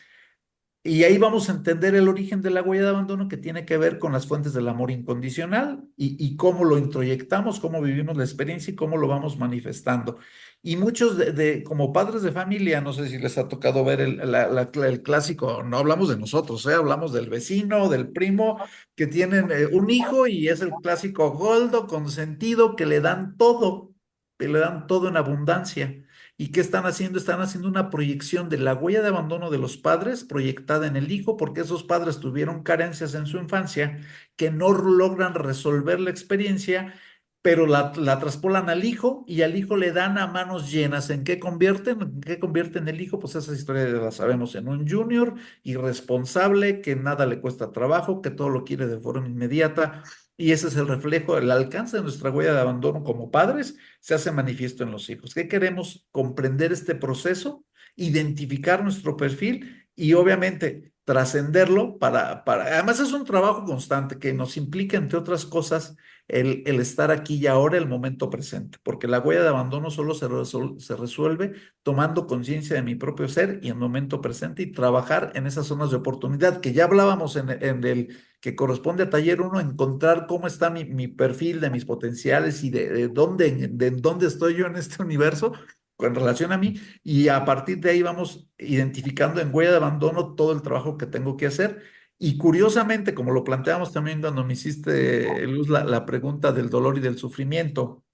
Y ahí vamos a entender el origen de la huella de abandono, que tiene que ver con las fuentes del amor incondicional y cómo lo introyectamos, cómo vivimos la experiencia y cómo lo vamos manifestando. Y muchos como padres de familia, no sé si les ha tocado ver el clásico, no hablamos de nosotros, hablamos del vecino, del primo, que tienen un hijo y es el clásico goldo, consentido, que le dan todo en abundancia. ¿Y qué están haciendo? Están haciendo una proyección de la huella de abandono de los padres proyectada en el hijo, porque esos padres tuvieron carencias en su infancia que no logran resolver la experiencia, pero la traspolan al hijo y al hijo le dan a manos llenas. ¿En qué convierten? ¿En qué convierten el hijo? Pues esa historia ya la sabemos, en un junior irresponsable, que nada le cuesta trabajo, que todo lo quiere de forma inmediata. Y ese es el reflejo, el alcance de nuestra huella de abandono como padres se hace manifiesto en los hijos. ¿Qué queremos? Comprender este proceso, identificar nuestro perfil y obviamente trascenderlo además es un trabajo constante que nos implica, entre otras cosas, el estar aquí y ahora, el momento presente, porque la huella de abandono solo se resuelve tomando conciencia de mi propio ser y en momento presente y trabajar en esas zonas de oportunidad que ya hablábamos en el que corresponde a taller uno, encontrar cómo está mi perfil de mis potenciales y de dónde estoy yo en este universo con relación a mí, y a partir de ahí vamos identificando en huella de abandono todo el trabajo que tengo que hacer Y curiosamente, como lo planteamos también cuando me hiciste, Luz, la pregunta del dolor y del sufrimiento,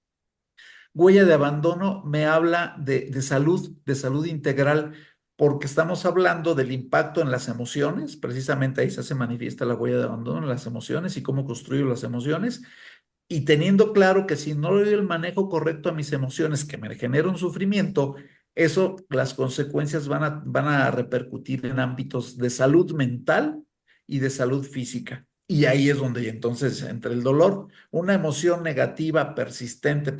huella de abandono me habla de salud integral, porque estamos hablando del impacto en las emociones, precisamente ahí se manifiesta la huella de abandono en las emociones y cómo construyo las emociones, y teniendo claro que si no le doy el manejo correcto a mis emociones que me genera un sufrimiento, eso, las consecuencias van a repercutir en ámbitos de salud mental y de salud física. Y ahí es donde entonces entra el dolor. Una emoción negativa persistente,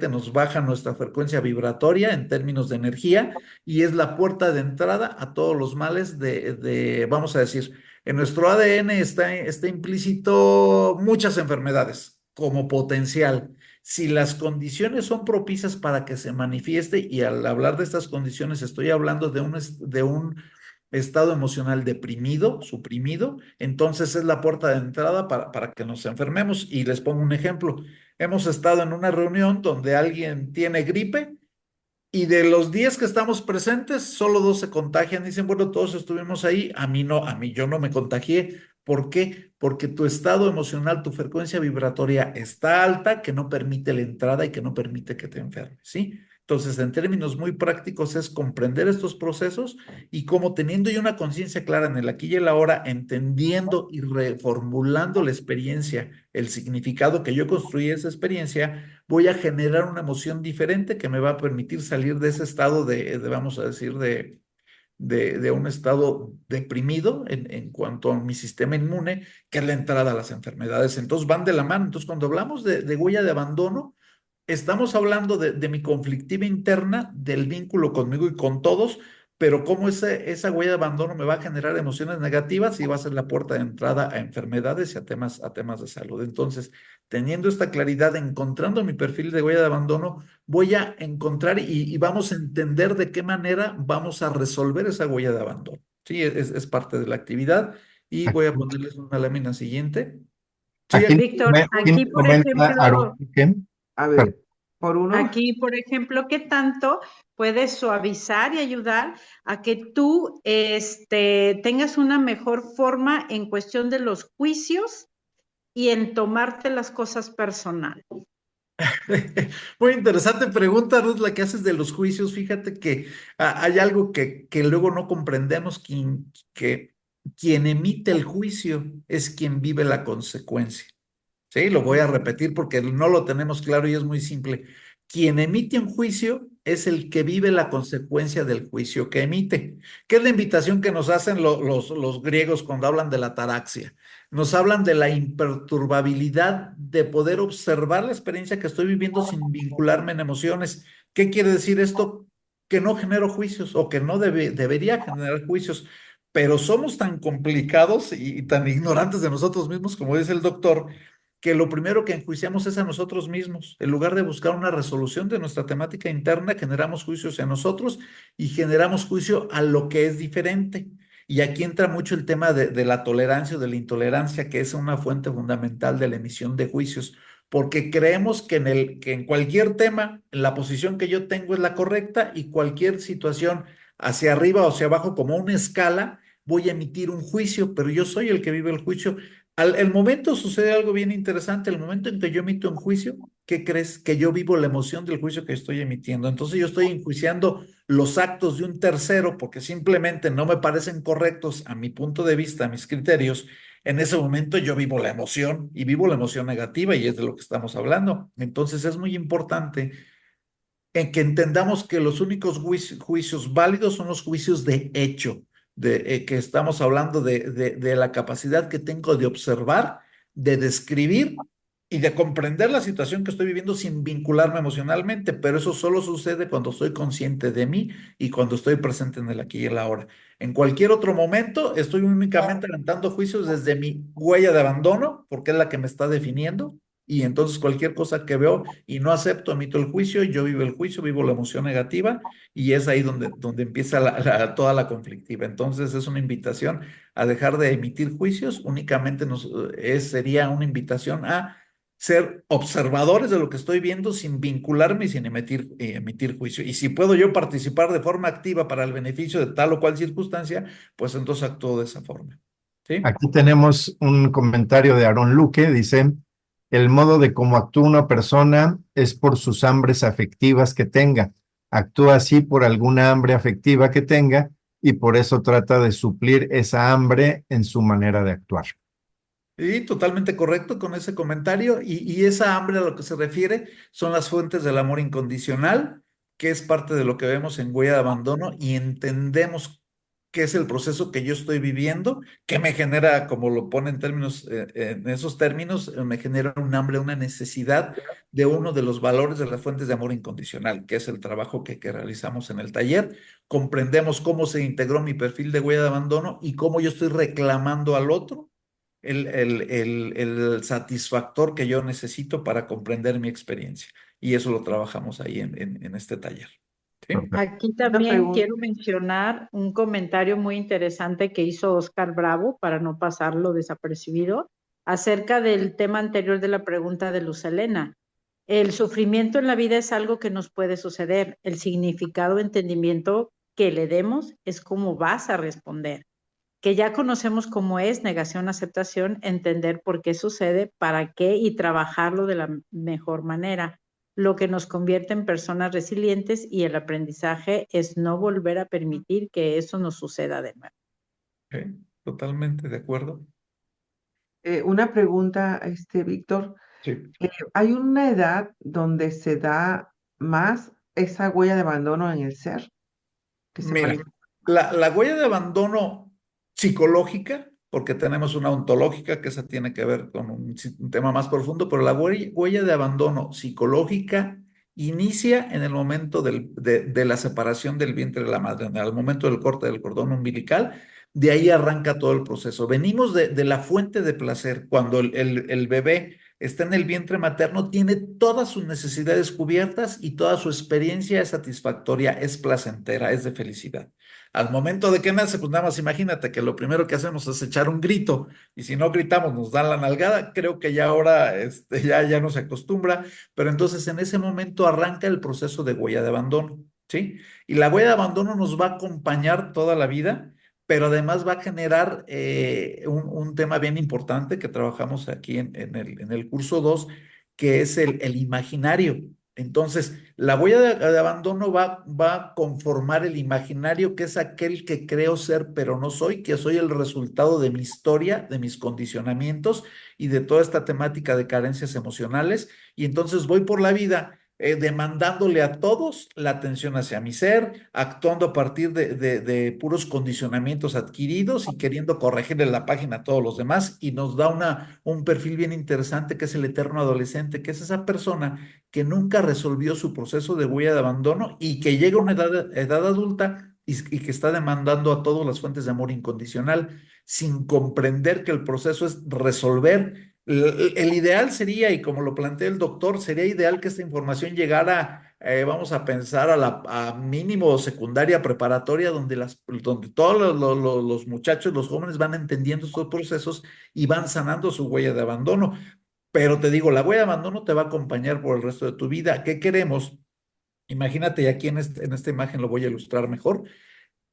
nos baja nuestra frecuencia vibratoria en términos de energía y es la puerta de entrada a todos los males vamos a decir, en nuestro ADN está implícito muchas enfermedades como potencial. Si las condiciones son propicias para que se manifieste, y al hablar de estas condiciones estoy hablando de un estado emocional deprimido, suprimido, entonces es la puerta de entrada para que nos enfermemos. Y les pongo un ejemplo. Hemos estado en una reunión donde alguien tiene gripe y de los 10 que estamos presentes, solo 2 se contagian. Dicen, bueno, todos estuvimos ahí. A mí no, a mí yo no me contagié. ¿Por qué? Porque tu estado emocional, tu frecuencia vibratoria está alta, que no permite la entrada y que no permite que te enfermes, ¿sí? Entonces, en términos muy prácticos, es comprender estos procesos y como teniendo ya una conciencia clara en el aquí y el ahora, entendiendo y reformulando la experiencia, el significado que yo construí esa experiencia, voy a generar una emoción diferente que me va a permitir salir de ese estado vamos a decir, de un estado deprimido en cuanto a mi sistema inmune, que es la entrada a las enfermedades. Entonces van de la mano. Entonces, cuando hablamos de huella de abandono, estamos hablando de mi conflictiva interna, del vínculo conmigo y con todos, pero cómo esa huella de abandono me va a generar emociones negativas y va a ser la puerta de entrada a enfermedades y a temas de salud. Entonces, teniendo esta claridad, encontrando mi perfil de huella de abandono, voy a encontrar y vamos a entender de qué manera vamos a resolver esa huella de abandono. Sí, es parte de la actividad y voy a ponerles una lámina siguiente. Sí,
Aquí,
Víctor,
aquí
aquí,
me
por
comenta
ejemplo,
Aruken.
A ver, por uno,
aquí, por ejemplo, ¿qué tanto puedes suavizar y ayudar a que tú tengas una mejor forma en cuestión de los juicios y en tomarte las cosas personal?
Muy interesante pregunta, Ruth, la que haces de los juicios. Fíjate que hay algo que luego no comprendemos, que quien emite el juicio es quien vive la consecuencia. Sí, lo voy a repetir porque no lo tenemos claro y es muy simple. Quien emite un juicio es el que vive la consecuencia del juicio que emite. ¿Qué es la invitación que nos hacen los griegos cuando hablan de la ataraxia? Nos hablan de la imperturbabilidad de poder observar la experiencia que estoy viviendo sin vincularme en emociones. ¿Qué quiere decir esto? Que no genero juicios o que no debería generar juicios, pero somos tan complicados y tan ignorantes de nosotros mismos, como dice el doctor, que lo primero que enjuiciamos es a nosotros mismos. En lugar de buscar una resolución de nuestra temática interna, generamos juicios en nosotros y generamos juicio a lo que es diferente. Y aquí entra mucho el tema de la tolerancia o de la intolerancia, que es una fuente fundamental de la emisión de juicios, porque creemos que en cualquier tema, la posición que yo tengo es la correcta y cualquier situación hacia arriba o hacia abajo, como una escala, voy a emitir un juicio, pero yo soy el que vive el juicio. El momento sucede algo bien interesante. El momento en que yo emito un juicio, ¿qué crees? Que yo vivo la emoción del juicio que estoy emitiendo. Entonces yo estoy enjuiciando los actos de un tercero porque simplemente no me parecen correctos a mi punto de vista, a mis criterios. En ese momento yo vivo la emoción y vivo la emoción negativa y es de lo que estamos hablando. Entonces es muy importante en que entendamos que los únicos juicios válidos son los juicios de hecho, que estamos hablando de la capacidad que tengo de observar, de describir y de comprender la situación que estoy viviendo sin vincularme emocionalmente, pero eso solo sucede cuando soy consciente de mí y cuando estoy presente en el aquí y el ahora. En cualquier otro momento estoy únicamente aventando juicios desde mi huella de abandono, porque es la que me está definiendo, y entonces cualquier cosa que veo y no acepto, emito el juicio, yo vivo el juicio, vivo la emoción negativa y es ahí donde empieza toda la conflictiva. Entonces es una invitación a dejar de emitir juicios, únicamente sería una invitación a ser observadores de lo que estoy viendo sin vincularme y sin emitir juicio. Y si puedo yo participar de forma activa para el beneficio de tal o cual circunstancia, pues entonces actúo de esa forma. ¿sí?
Aquí tenemos un comentario de Aaron Luque, dice, el modo de cómo actúa una persona es por sus hambres afectivas que tenga. Actúa así por alguna hambre afectiva que tenga y por eso trata de suplir esa hambre en su manera de actuar.
Y totalmente correcto con ese comentario. Y esa hambre a lo que se refiere son las fuentes del amor incondicional, que es parte de lo que vemos en Huella de Abandono y entendemos qué es el proceso que yo estoy viviendo, que me genera, como lo pone en términos, en esos términos, me genera un hambre, una necesidad de uno de los valores de las fuentes de amor incondicional, que es el trabajo que realizamos en el taller. Comprendemos cómo se integró mi perfil de Huella de Abandono y cómo yo estoy reclamando al otro el satisfactor que yo necesito para comprender mi experiencia. Y eso lo trabajamos ahí en este taller. ¿Sí?
Aquí
Una
también
pregunta.
quiero mencionar un comentario muy interesante que hizo Oscar Bravo, para no pasarlo desapercibido, acerca del tema anterior de la pregunta de Luz Helena. El sufrimiento en la vida es algo que nos puede suceder. El significado o entendimiento que le demos es cómo vas a responder. Que ya conocemos cómo es negación, aceptación, entender por qué sucede, para qué y trabajarlo de la mejor manera, lo que nos convierte en personas resilientes, y el aprendizaje es no volver a permitir que eso nos suceda de nuevo.
¿Sí? Totalmente de acuerdo.
Una pregunta, Víctor.
Sí.
¿Hay una edad donde se da más esa huella de abandono en el ser que se
Mira,
manifiesta?
la huella de abandono psicológica, porque tenemos una ontológica, que esa tiene que ver con un tema más profundo, pero la huella de abandono psicológica inicia en el momento de la separación del vientre de la madre, en el momento del corte del cordón umbilical. De ahí arranca todo el proceso. Venimos de la fuente de placer. Cuando el bebé está en el vientre materno, tiene todas sus necesidades cubiertas y toda su experiencia es satisfactoria, es placentera, es de felicidad. Al momento de que nace, pues nada más imagínate que lo primero que hacemos es echar un grito, y si no gritamos nos dan la nalgada. Creo que ya ahora ya no se acostumbra, pero entonces en ese momento arranca el proceso de huella de abandono, ¿sí? Y la huella de abandono nos va a acompañar toda la vida, pero además va a generar un tema bien importante que trabajamos aquí en el curso 2, que es el imaginario. Entonces, la huella de abandono va a conformar el imaginario, que es aquel que creo ser, pero no soy, que soy el resultado de mi historia, de mis condicionamientos y de toda esta temática de carencias emocionales. Y entonces voy por la vida demandándole a todos la atención hacia mi ser, actuando a partir de puros condicionamientos adquiridos y queriendo corregirle la página a todos los demás. Y nos da un perfil bien interesante, que es el eterno adolescente, que es esa persona que nunca resolvió su proceso de huella de abandono y que llega a una edad adulta y que está demandando a todas las fuentes de amor incondicional, sin comprender que el proceso es resolver. El ideal sería, y como lo plantea el doctor, sería ideal que esta información llegara, vamos a pensar, a mínimo secundaria preparatoria, donde todos los muchachos, los jóvenes van entendiendo estos procesos y van sanando su huella de abandono. Pero te digo, la huella de abandono te va a acompañar por el resto de tu vida. ¿Qué queremos? Imagínate, y aquí en esta imagen lo voy a ilustrar mejor.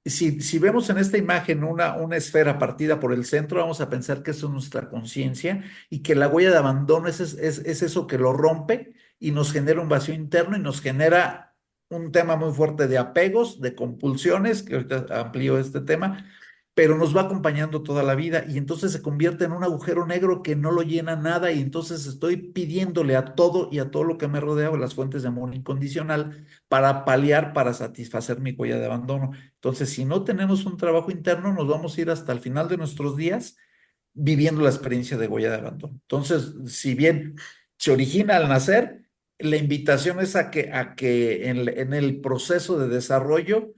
Si vemos en esta imagen una esfera partida por el centro, vamos a pensar que eso es nuestra conciencia, y que la huella de abandono es eso que lo rompe y nos genera un vacío interno y nos genera un tema muy fuerte de apegos, de compulsiones, que ahorita amplío este tema, pero nos va acompañando toda la vida, y entonces se convierte en un agujero negro que no lo llena nada, y entonces estoy pidiéndole a todo y a todo lo que me rodea, las fuentes de amor incondicional, para paliar, para satisfacer mi huella de abandono. Entonces, si no tenemos un trabajo interno, nos vamos a ir hasta el final de nuestros días viviendo la experiencia de huella de abandono. Entonces, si bien se origina al nacer, la invitación es a que en el proceso de desarrollo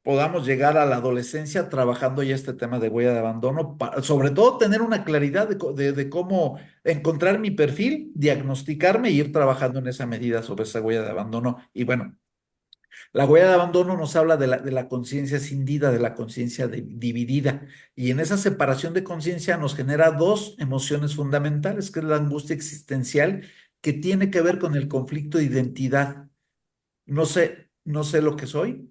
podamos llegar a la adolescencia trabajando ya este tema de huella de abandono, sobre todo tener una claridad de cómo encontrar mi perfil, diagnosticarme y ir trabajando en esa medida sobre esa huella de abandono. Y bueno, la huella de abandono nos habla de la conciencia cindida, de la conciencia dividida. Y en esa separación de conciencia nos genera dos emociones fundamentales, que es la angustia existencial, que tiene que ver con el conflicto de identidad. No sé lo que soy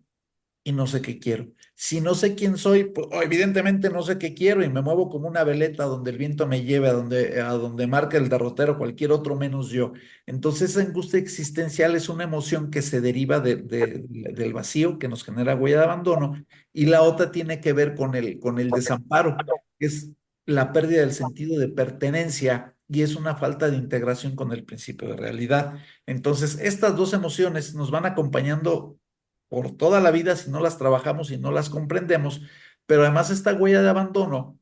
y no sé qué quiero. Si no sé quién soy, pues evidentemente no sé qué quiero y me muevo como una veleta donde el viento me lleve, a donde marca el derrotero, cualquier otro menos yo. Entonces, esa angustia existencial es una emoción que se deriva del vacío que nos genera huella de abandono, y la otra tiene que ver con el desamparo, que es la pérdida del sentido de pertenencia y es una falta de integración con el principio de realidad. Entonces, estas dos emociones nos van acompañando por toda la vida si no las trabajamos y no las comprendemos, pero además esta huella de abandono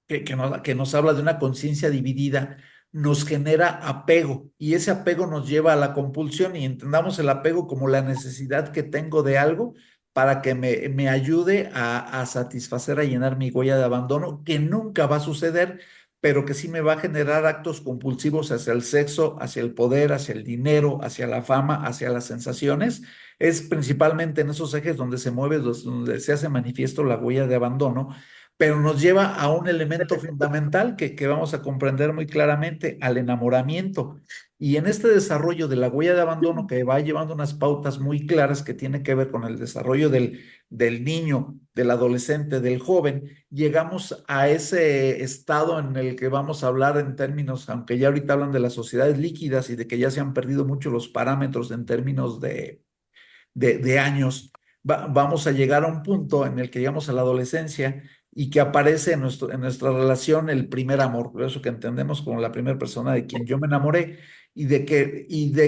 que nos habla de una conciencia dividida, nos genera apego y ese apego nos lleva a la compulsión y entendamos el apego como la necesidad que tengo de algo para que me ayude a satisfacer, a llenar mi huella de abandono, que nunca va a suceder, pero que sí me va a generar actos compulsivos hacia el sexo, hacia el poder, hacia el dinero, hacia la fama, hacia las sensaciones. Es principalmente en esos ejes donde se mueve, donde se hace manifiesto la huella de abandono, pero nos lleva a un elemento fundamental que vamos a comprender muy claramente, al enamoramiento. Y en este desarrollo de la huella de abandono, que va llevando unas pautas muy claras que tiene que ver con el desarrollo del niño, del adolescente, del joven, llegamos a ese estado en el que vamos a hablar en términos, aunque ya ahorita hablan de las sociedades líquidas y de que ya se han perdido mucho los parámetros en términos de años, vamos a llegar a un punto en el que llegamos a la adolescencia y que aparece en nuestra relación el primer amor, por eso que entendemos como la primera persona de quien yo me enamoré, y de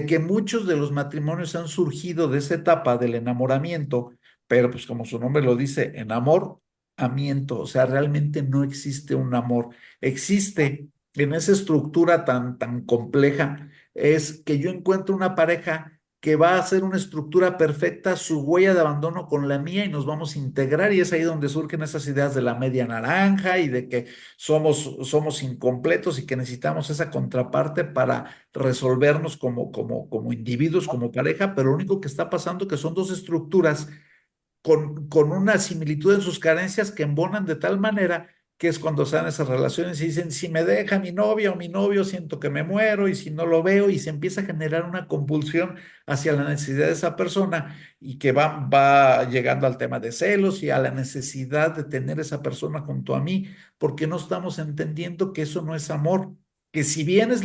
que muchos de los matrimonios han surgido de esa etapa del enamoramiento, pero pues como su nombre lo dice, enamoramiento, o sea, realmente no existe un amor, existe en esa estructura tan compleja, es que yo encuentro una pareja que va a hacer una estructura perfecta, su huella de abandono con la mía y nos vamos a integrar y es ahí donde surgen esas ideas de la media naranja y de que somos incompletos y que necesitamos esa contraparte para resolvernos como individuos, como pareja, pero lo único que está pasando es que son dos estructuras con una similitud en sus carencias que embonan de tal manera que es cuando se dan esas relaciones y dicen, si me deja mi novia o mi novio, siento que me muero y si no lo veo y se empieza a generar una compulsión hacia la necesidad de esa persona y que va llegando al tema de celos y a la necesidad de tener esa persona junto a mí, porque no estamos entendiendo que eso no es amor, que si bien es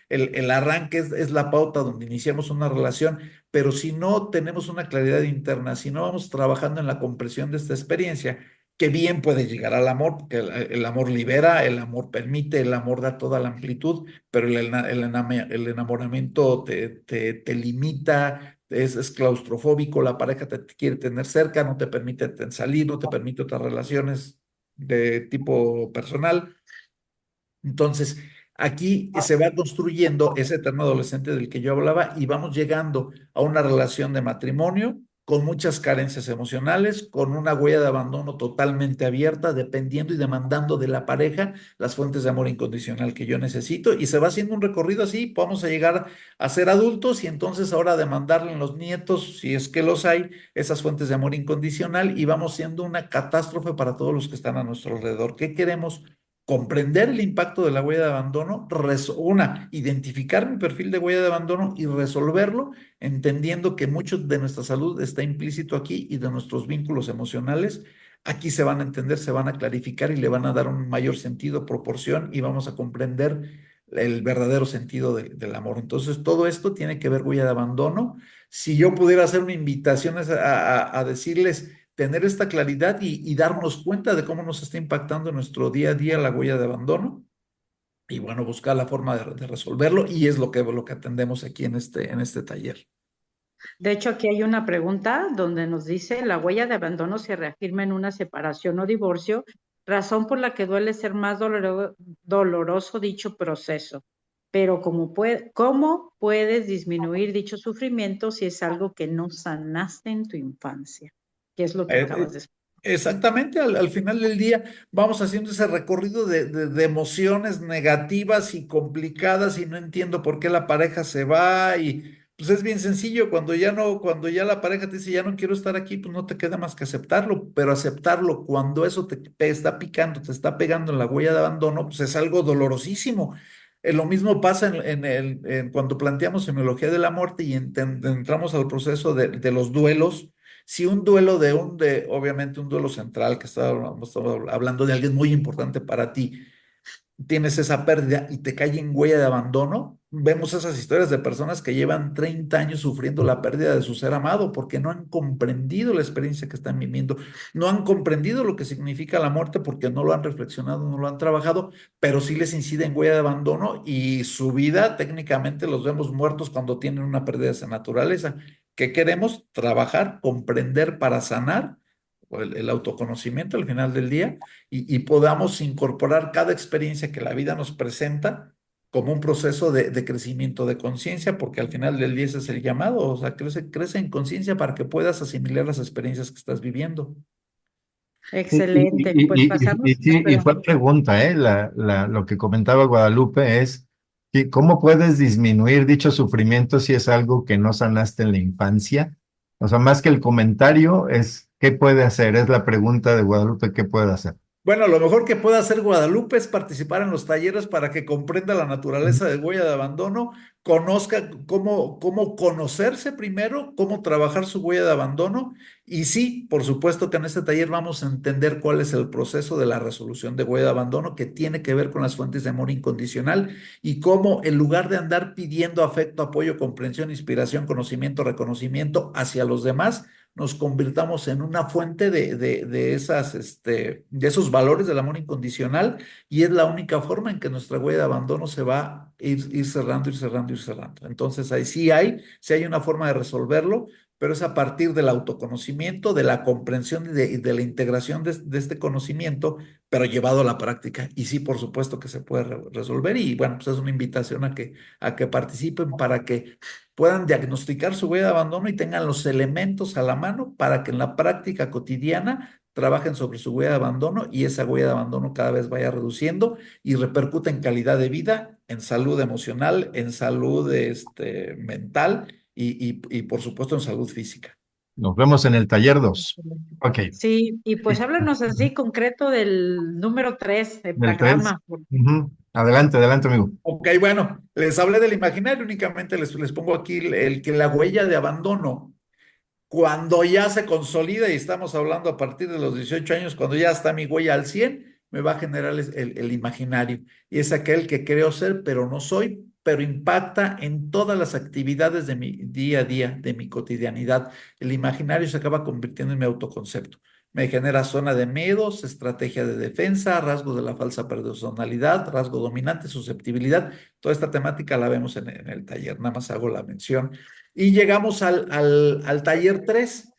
el arranque, es la pauta donde iniciamos una relación, pero si no tenemos una claridad interna, si no vamos trabajando en la comprensión de esta experiencia, que bien puede llegar al amor, porque el amor libera, el amor permite, el amor da toda la amplitud, pero el enamoramiento te limita, es claustrofóbico, la pareja te quiere tener cerca, no te permite salir, no te permite otras relaciones de tipo personal. Entonces, aquí se va construyendo ese eterno adolescente del que yo hablaba y vamos llegando a una relación de matrimonio con muchas carencias emocionales, con una huella de abandono totalmente abierta, dependiendo y demandando de la pareja las fuentes de amor incondicional que yo necesito. Y se va haciendo un recorrido así, vamos a llegar a ser adultos y entonces ahora demandarle en los nietos, si es que los hay, esas fuentes de amor incondicional y vamos siendo una catástrofe para todos los que están a nuestro alrededor. ¿Qué queremos? Comprender el impacto de la huella de abandono, identificar mi perfil de huella de abandono y resolverlo, entendiendo que mucho de nuestra salud está implícito aquí y de nuestros vínculos emocionales. Aquí se van a entender, se van a clarificar y le van a dar un mayor sentido, proporción y vamos a comprender el verdadero sentido del amor. Entonces, todo esto tiene que ver huella de abandono. Si yo pudiera hacer una invitación a decirles tener esta claridad y darnos cuenta de cómo nos está impactando en nuestro día a día la huella de abandono y bueno, buscar la forma de resolverlo y es lo que atendemos aquí en este taller.
De hecho, aquí hay una pregunta donde nos dice, la huella de abandono se reafirma en una separación o divorcio, razón por la que duele ser más doloroso dicho proceso. Pero ¿cómo puedes disminuir dicho sufrimiento si es algo que no sanaste en tu infancia? ¿Qué es lo que acabas de explicar?
Exactamente, al final del día vamos haciendo ese recorrido de emociones negativas y complicadas y no entiendo por qué la pareja se va y pues es bien sencillo, cuando ya la pareja te dice ya no quiero estar aquí, pues no te queda más que aceptarlo, pero aceptarlo cuando eso te está picando, te está pegando en la huella de abandono, pues es algo dolorosísimo. Lo mismo pasa cuando planteamos semiología de la muerte y entramos al proceso de los duelos. Si un duelo obviamente un duelo central, que estamos hablando de alguien muy importante para ti, tienes esa pérdida y te cae en huella de abandono, vemos esas historias de personas que llevan 30 años sufriendo la pérdida de su ser amado porque no han comprendido la experiencia que están viviendo, no han comprendido lo que significa la muerte porque no lo han reflexionado, no lo han trabajado, pero sí les incide en huella de abandono y su vida técnicamente los vemos muertos cuando tienen una pérdida de esa naturaleza. ¿Qué queremos? Trabajar, comprender para sanar, o el autoconocimiento al final del día y podamos incorporar cada experiencia que la vida nos presenta como un proceso de crecimiento de conciencia, porque al final del día ese es el llamado, o sea, crece en conciencia para que puedas asimilar las experiencias que estás viviendo.
Excelente. Pues pasamos,
Sí, y fue pregunta, lo que comentaba Guadalupe es, ¿cómo puedes disminuir dicho sufrimiento si es algo que no sanaste en la infancia? O sea, más que el comentario es, ¿qué puede hacer? Es la pregunta de Guadalupe, ¿qué puede hacer?
Bueno, lo mejor que puede hacer Guadalupe es participar en los talleres para que comprenda la naturaleza de huella de abandono, conozca cómo conocerse primero, cómo trabajar su huella de abandono. Y sí, por supuesto que en este taller vamos a entender cuál es el proceso de la resolución de huella de abandono que tiene que ver con las fuentes de amor incondicional y cómo en lugar de andar pidiendo afecto, apoyo, comprensión, inspiración, conocimiento, reconocimiento hacia los demás, nos convirtamos en una fuente de esos valores del amor incondicional y es la única forma en que nuestra huella de abandono se va a ir cerrando, ir cerrando, ir cerrando. Entonces ahí sí hay una forma de resolverlo, pero es a partir del autoconocimiento, de la comprensión y de la integración de este conocimiento, pero llevado a la práctica. Y sí, por supuesto que se puede resolver y bueno, pues es una invitación a que participen para que puedan diagnosticar su huella de abandono y tengan los elementos a la mano para que en la práctica cotidiana trabajen sobre su huella de abandono y esa huella de abandono cada vez vaya reduciendo y repercute en calidad de vida, en salud emocional, en salud mental y por supuesto en salud física.
Nos vemos en el taller 2. Ok.
sí, y pues háblanos así concreto del número 3,
Del 3.
heptagrama.
Adelante, adelante, amigo.
Ok, bueno, les hablé del imaginario, únicamente les pongo aquí el que la huella de abandono cuando ya se consolida, y estamos hablando a partir de los 18 años, cuando ya está mi huella al 100, me va a generar el imaginario. Y es aquel que creo ser, pero no soy, pero impacta en todas las actividades de mi día a día, de mi cotidianidad. El imaginario se acaba convirtiendo en mi autoconcepto. Me genera zona de miedos, estrategia de defensa, rasgos de la falsa personalidad, rasgo dominante, susceptibilidad. Toda esta temática la vemos en el taller, nada más hago la mención. Y llegamos al taller 3,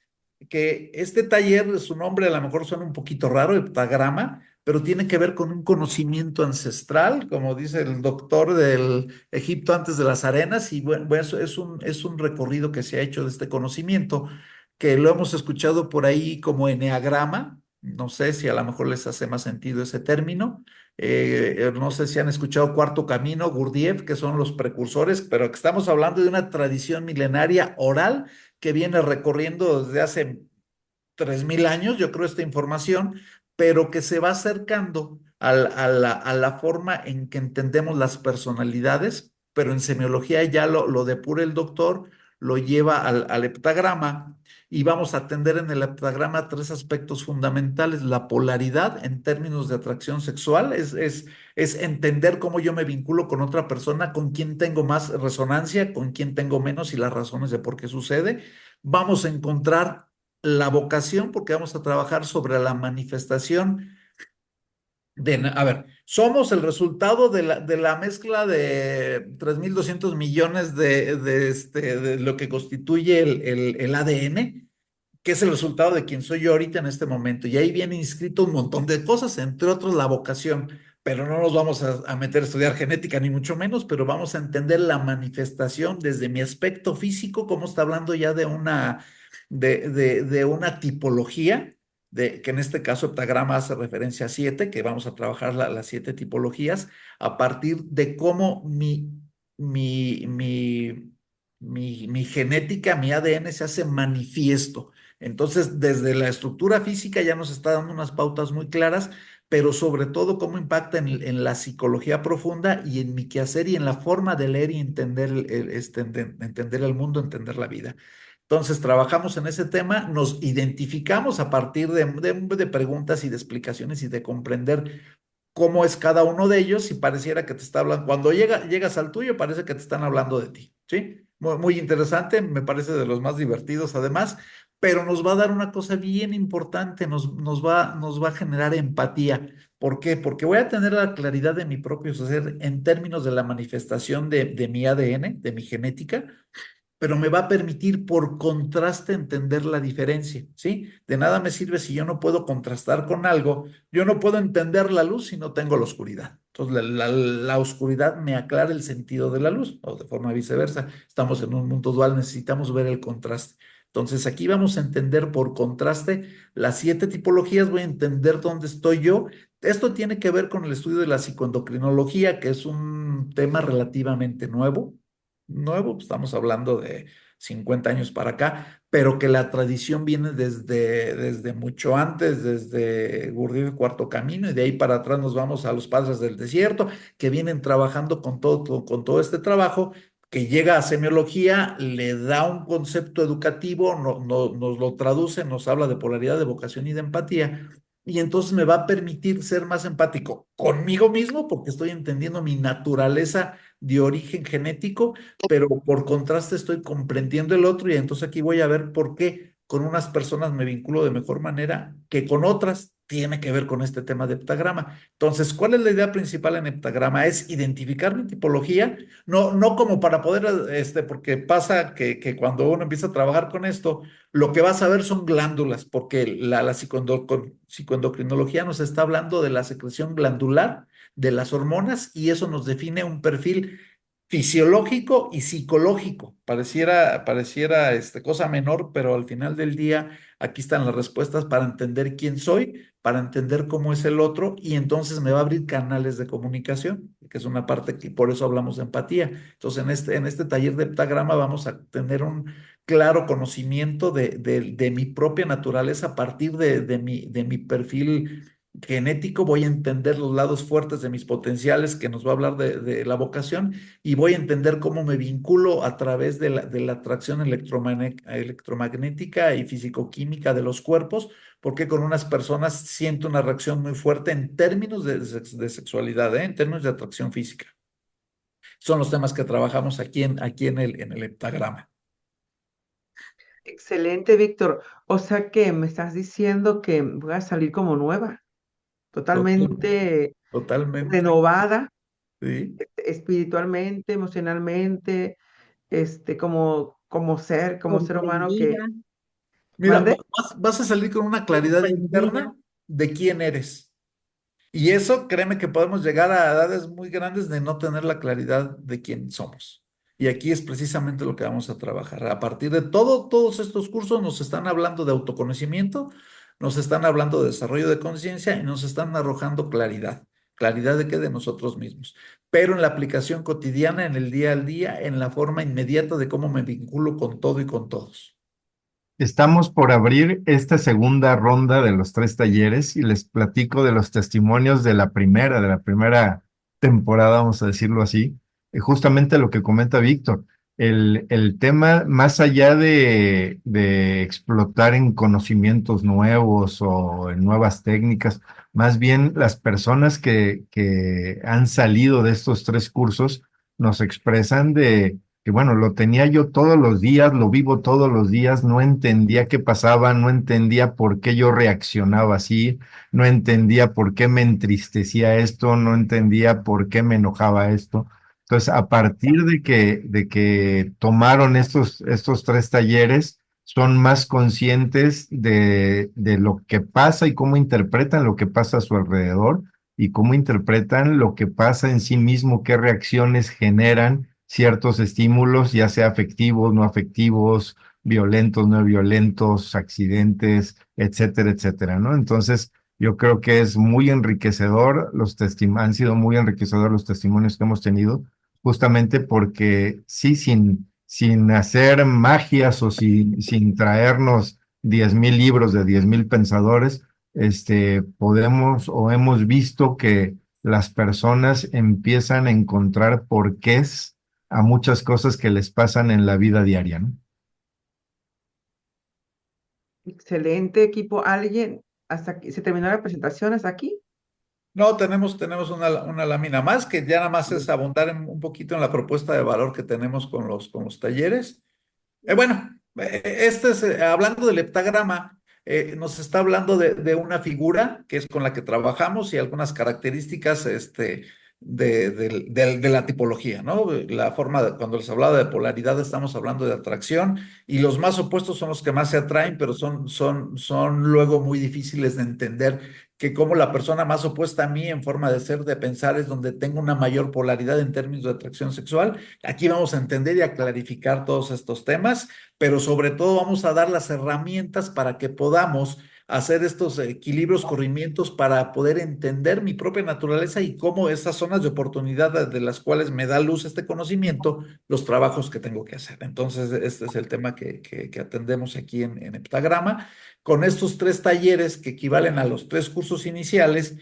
que este taller, su nombre a lo mejor suena un poquito raro, heptagrama, pero tiene que ver con un conocimiento ancestral, como dice el doctor del Egipto antes de las arenas, y bueno, eso es un recorrido que se ha hecho de este conocimiento, que lo hemos escuchado por ahí como eneagrama, no sé si a lo mejor les hace más sentido ese término, no sé si han escuchado Cuarto Camino, Gurdjieff, que son los precursores, pero que estamos hablando de una tradición milenaria oral que viene recorriendo desde hace 3000 años, yo creo, esta información, pero que se va acercando a la forma en que entendemos las personalidades, pero en semiología ya lo depura el doctor, lo lleva al heptagrama y vamos a atender en el heptagrama tres aspectos fundamentales. La polaridad en términos de atracción sexual es entender cómo yo me vinculo con otra persona, con quién tengo más resonancia, con quién tengo menos y las razones de por qué sucede. Vamos a encontrar la vocación porque vamos a trabajar sobre la manifestación a ver, somos el resultado de la mezcla de 3.200 millones de lo que constituye el ADN, que es el resultado de quien soy yo ahorita en este momento. Y ahí viene inscrito un montón de cosas, entre otros la vocación, pero no nos vamos a meter a estudiar genética, ni mucho menos, pero vamos a entender la manifestación desde mi aspecto físico, como está hablando ya de una tipología que en este caso heptagrama hace referencia a 7, que vamos a trabajar las 7 tipologías, a partir de cómo mi genética, mi ADN se hace manifiesto. Entonces, desde la estructura física ya nos está dando unas pautas muy claras, pero sobre todo cómo impacta en la psicología profunda y en mi quehacer y en la forma de leer y entender entender el mundo, entender la vida. Entonces, trabajamos en ese tema, nos identificamos a partir de preguntas y de explicaciones y de comprender cómo es cada uno de ellos y pareciera que te está hablando, cuando llegas al tuyo, parece que te están hablando de ti, ¿sí? Muy interesante, me parece de los más divertidos además, pero nos va a dar una cosa bien importante, nos va a generar empatía. ¿Por qué? Porque voy a tener la claridad de mi propio ser en términos de la manifestación de mi ADN, de mi genética, pero me va a permitir por contraste entender la diferencia, ¿sí? De nada me sirve si yo no puedo contrastar con algo, yo no puedo entender la luz si no tengo la oscuridad. Entonces, la oscuridad me aclara el sentido de la luz, o de forma viceversa. Estamos en un mundo dual, necesitamos ver el contraste. Entonces, aquí vamos a entender por contraste las 7 tipologías, voy a entender dónde estoy yo. Esto tiene que ver con el estudio de la psicoendocrinología, que es un tema relativamente nuevo, pues, estamos hablando de 50 años para acá, pero que la tradición viene desde mucho antes, desde Gurdjieff y Cuarto Camino, y de ahí para atrás nos vamos a los padres del desierto, que vienen trabajando con todo este trabajo, que llega a semiología, le da un concepto educativo, nos lo traduce, nos habla de polaridad, de vocación y de empatía. Y entonces me va a permitir ser más empático conmigo mismo porque estoy entendiendo mi naturaleza de origen genético, pero por contraste estoy comprendiendo el otro y entonces aquí voy a ver por qué con unas personas me vinculo de mejor manera que con otras. Tiene que ver con este tema de heptagrama. Entonces, ¿cuál es la idea principal en heptagrama? Es identificar mi tipología, no como para poder, porque pasa que cuando uno empieza a trabajar con esto, lo que vas a ver son glándulas, porque la psicoendocrinología nos está hablando de la secreción glandular de las hormonas y eso nos define un perfil fisiológico y psicológico. Pareciera cosa menor, pero al final del día aquí están las respuestas para entender quién soy, para entender cómo es el otro y entonces me va a abrir canales de comunicación, que es una parte que por eso hablamos de empatía. Entonces en este taller de heptagrama vamos a tener un claro conocimiento de mi propia naturaleza a partir de mi perfil genético, voy a entender los lados fuertes de mis potenciales, que nos va a hablar de la vocación, y voy a entender cómo me vinculo a través de la atracción electromagnética y fisicoquímica de los cuerpos, porque con unas personas siento una reacción muy fuerte en términos de sexualidad, en términos de atracción física. Son los temas que trabajamos aquí en el heptagrama.
Excelente, Víctor. O sea que me estás diciendo que voy a salir como nueva,
Total-
totalmente
Totalmente,
renovada,
sí.
espiritualmente, emocionalmente, como ser humano que
Comprendida,
Mira,
mande.
vas a salir con una claridad
comprendida.
interna de quién eres. Y eso, créeme que podemos llegar a edades muy grandes de no tener la claridad de quién somos. Y aquí es precisamente lo que vamos a trabajar. A partir de todos estos cursos nos están hablando de autoconocimiento, nos están hablando de desarrollo de conciencia y nos están arrojando claridad. ¿Claridad de qué? De nosotros mismos. Pero en la aplicación cotidiana, en el día al día, en la forma inmediata de cómo me vinculo con todo y con todos.
Estamos por abrir esta segunda ronda de los 3 talleres y les platico de los testimonios de la primera temporada, vamos a decirlo así. Justamente lo que comenta Víctor, el tema más allá de explotar en conocimientos nuevos o en nuevas técnicas, más bien las personas que han salido de estos 3 cursos nos expresan de que bueno, lo tenía yo todos los días, lo vivo todos los días, no entendía qué pasaba, no entendía por qué yo reaccionaba así, no entendía por qué me entristecía esto, no entendía por qué me enojaba esto. Entonces, a partir de que tomaron estos 3 talleres, son más conscientes de lo que pasa y cómo interpretan lo que pasa a su alrededor y cómo interpretan lo que pasa en sí mismo, qué reacciones generan ciertos estímulos, ya sea afectivos, no afectivos, violentos, no violentos, accidentes, etcétera, etcétera, ¿no? Entonces, yo creo que es muy enriquecedor, han sido muy enriquecedores los testimonios que hemos tenido, justamente porque sí, sin hacer magias o sin traernos 10,000 libros de 10,000 pensadores, podemos o hemos visto que las personas empiezan a encontrar porqués a muchas cosas que les pasan en la vida diaria, ¿no?
Excelente, equipo. ¿Alguien hasta aquí? ¿Se terminó la presentación hasta aquí?
No, tenemos una lámina más que ya nada más es abundar un poquito en la propuesta de valor que tenemos con los talleres. Bueno, este es, hablando del heptagrama, nos está hablando de una figura que es con la que trabajamos y algunas características de la tipología, ¿no? La forma cuando les hablaba de polaridad, estamos hablando de atracción y los más opuestos son los que más se atraen, pero son luego muy difíciles de entender que como la persona más opuesta a mí en forma de ser, de pensar, es donde tengo una mayor polaridad en términos de atracción sexual. Aquí vamos a entender y a clarificar todos estos temas, pero sobre todo vamos a dar las herramientas para que podamos hacer estos equilibrios, corrimientos para poder entender mi propia naturaleza y cómo esas zonas de oportunidad de las cuales me da luz este conocimiento, los trabajos que tengo que hacer. Entonces, este es el tema que atendemos aquí en Heptagrama. Con estos 3 talleres que equivalen a los 3 cursos iniciales,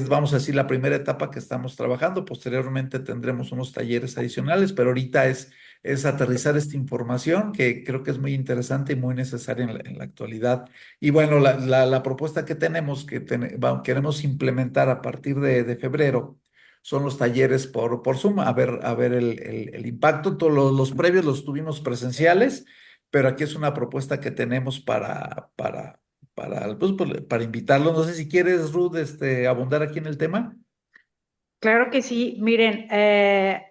vamos a decir, la primera etapa que estamos trabajando. Posteriormente tendremos unos talleres adicionales, pero ahorita es aterrizar esta información que creo que es muy interesante y muy necesaria en la actualidad. Y bueno, la propuesta que tenemos, queremos implementar a partir de febrero, son los talleres por Zoom, a ver el impacto. Todos los previos los tuvimos presenciales, pero aquí es una propuesta que tenemos para invitarlos. No sé si quieres, Ruth, abundar aquí en el tema.
Claro que sí. Miren,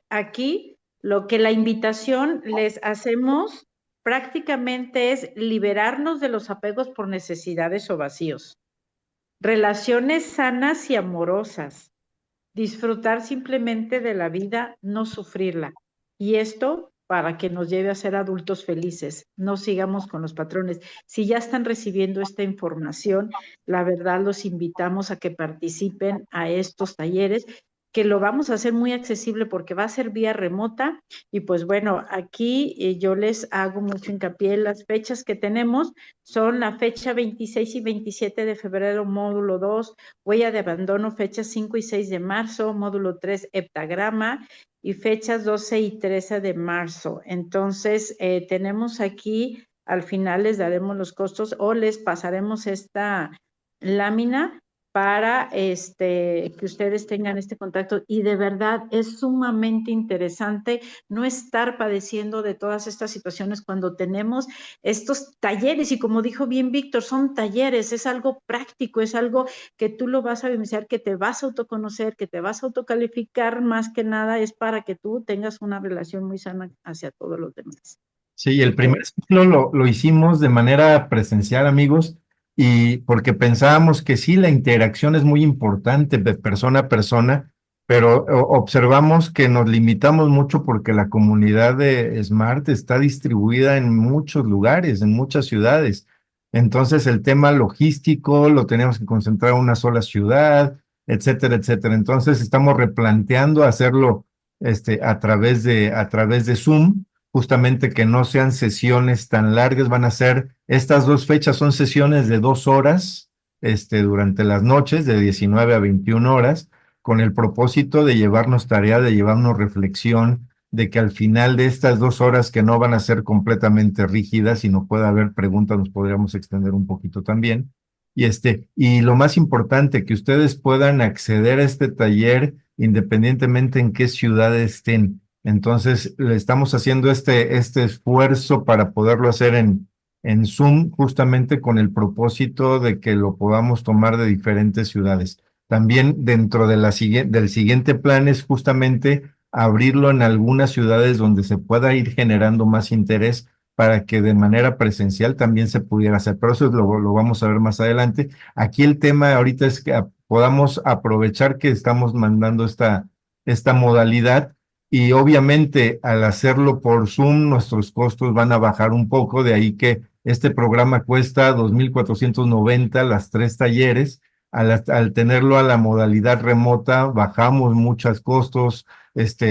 aquí lo que la invitación les hacemos prácticamente es liberarnos de los apegos por necesidades o vacíos. Relaciones sanas y amorosas. Disfrutar simplemente de la vida, no sufrirla. Y esto para que nos lleve a ser adultos felices. No sigamos con los patrones. Si ya están recibiendo esta información, la verdad los invitamos a que participen a estos talleres, que lo vamos a hacer muy accesible porque va a ser vía remota. Y pues bueno, aquí yo les hago mucho hincapié en las fechas que tenemos. Son la fecha 26 y 27 de febrero, módulo 2, huella de abandono, fechas 5 y 6 de marzo, módulo 3, heptagrama, y fechas 12 y 13 de marzo. Entonces, tenemos aquí, al final les daremos los costos o les pasaremos esta lámina para que ustedes tengan este contacto. Y de verdad es sumamente interesante no estar padeciendo de todas estas situaciones cuando tenemos estos talleres. Y como dijo bien Víctor, son talleres, es algo práctico, es algo que tú lo vas a vivenciar, que te vas a autoconocer, que te vas a autocalificar. Más que nada es para que tú tengas una relación muy sana hacia todos los demás.
Sí, el primer ciclo lo hicimos de manera presencial, amigos, y porque pensábamos que sí, la interacción es muy importante de persona a persona, pero observamos que nos limitamos mucho porque la comunidad de Smart está distribuida en muchos lugares, en muchas ciudades. Entonces, el tema logístico lo tenemos que concentrar en una sola ciudad, etcétera, etcétera. Entonces, estamos replanteando hacerlo a través de Zoom, justamente que no sean sesiones tan largas. Van a ser, estas 2 fechas son sesiones de 2 horas, durante las noches, de 19 a 21 horas, con el propósito de llevarnos tarea, de llevarnos reflexión, de que al final de estas 2 horas, que no van a ser completamente rígidas, sino puede haber preguntas, nos podríamos extender un poquito también. Y lo más importante, que ustedes puedan acceder a este taller independientemente en qué ciudad estén. Entonces, le estamos haciendo este esfuerzo para poderlo hacer en Zoom, justamente con el propósito de que lo podamos tomar de diferentes ciudades. También dentro de del siguiente plan es justamente abrirlo en algunas ciudades donde se pueda ir generando más interés para que de manera presencial también se pudiera hacer. Pero eso lo vamos a ver más adelante. Aquí el tema ahorita es que podamos aprovechar que estamos mandando esta modalidad. Y obviamente al hacerlo por Zoom, nuestros costos van a bajar un poco, de ahí que este programa cuesta 2,490 las 3 talleres. Al tenerlo a la modalidad remota, bajamos muchos costos,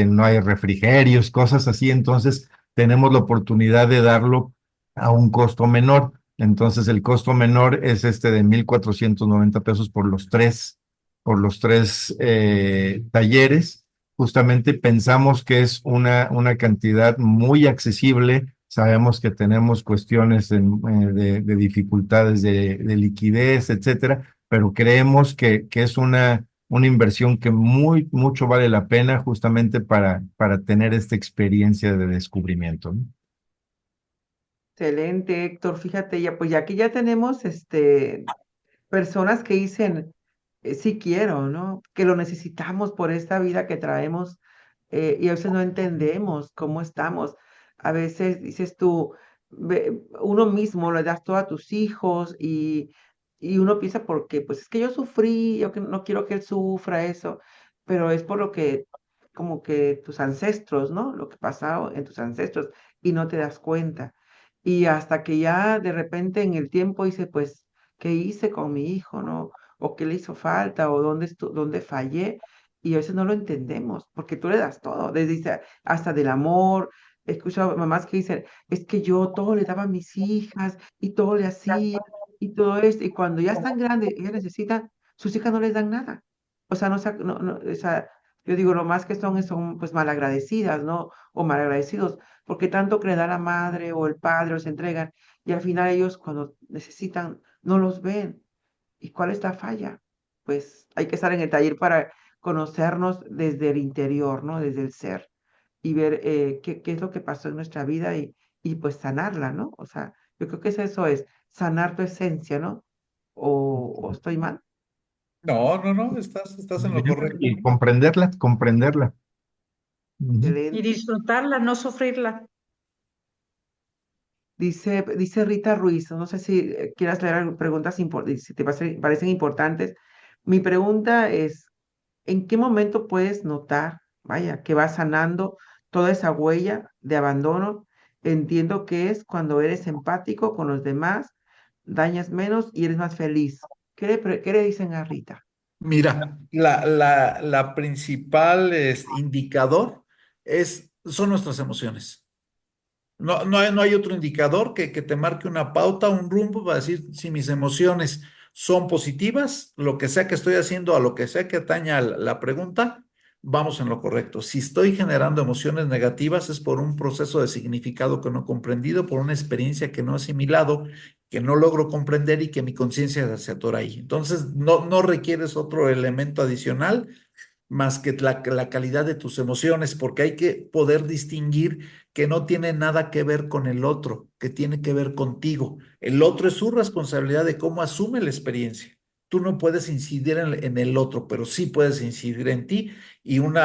no hay refrigerios, cosas así. Entonces tenemos la oportunidad de darlo a un costo menor. Entonces el costo menor es de 1,490 pesos por los tres talleres. Justamente pensamos que es una cantidad muy accesible Sabemos que tenemos cuestiones de dificultades de liquidez, etcétera, pero creemos que es una inversión que mucho vale la pena justamente para tener esta experiencia de descubrimiento, ¿no?
Excelente, Héctor. Fíjate, ya, pues ya aquí ya tenemos personas que dicen, sí quiero, ¿no? Que lo necesitamos por esta vida que traemos y a veces no entendemos cómo estamos. A veces dices tú, uno mismo le das todo a tus hijos y uno piensa porque, pues es que yo sufrí, yo que no quiero que él sufra eso, pero es por lo que, como que tus ancestros, ¿no? Lo que pasó en tus ancestros y no te das cuenta. Y hasta que ya de repente en el tiempo dice, pues, ¿qué hice con mi hijo, no? O qué le hizo falta, o dónde fallé, y a veces no lo entendemos, porque tú le das todo, desde hasta del amor. He escuchado mamás que dicen, es que yo todo le daba a mis hijas, y todo le hacía, y todo esto, y cuando ya están grandes, ellas necesitan, sus hijas no les dan nada. O sea, o sea, yo digo, lo más que son pues malagradecidas, ¿no? O malagradecidos, porque tanto que le da la madre o el padre, o se entregan, y al final ellos cuando necesitan, no los ven. ¿Y cuál es la falla? Pues hay que estar en el taller para conocernos desde el interior, ¿no? Desde el ser y ver qué es lo que pasó en nuestra vida y pues sanarla, ¿no? O sea, yo creo que eso es, sanar tu esencia, ¿no? O estoy mal.
No, no, no, estás en lo correcto.
Y comprenderla. Ujú.
Y
Excelente.
disfrutarla, no sufrirla.
Dice Rita Ruiz, no sé si quieras leer preguntas si te parecen importantes. Mi pregunta es, ¿en qué momento puedes notar, vaya, que vas sanando toda esa huella de abandono? Entiendo que es cuando eres empático con los demás, dañas menos y eres más feliz. ¿Qué le dicen a Rita?
Mira, la principal indicador son nuestras emociones. No hay otro indicador que te marque una pauta, un rumbo para decir si mis emociones son positivas, lo que sea que estoy haciendo, a lo que sea que ataña a la pregunta, vamos en lo correcto. Si estoy generando emociones negativas es por un proceso de significado que no he comprendido, por una experiencia que no he asimilado, que no logro comprender y que mi conciencia se atora ahí. Entonces, no requieres otro elemento adicional más que la calidad de tus emociones, porque hay que poder distinguir que no tiene nada que ver con el otro, que tiene que ver contigo. El otro es su responsabilidad de cómo asume la experiencia. Tú no puedes incidir en el otro, pero sí puedes incidir en ti y un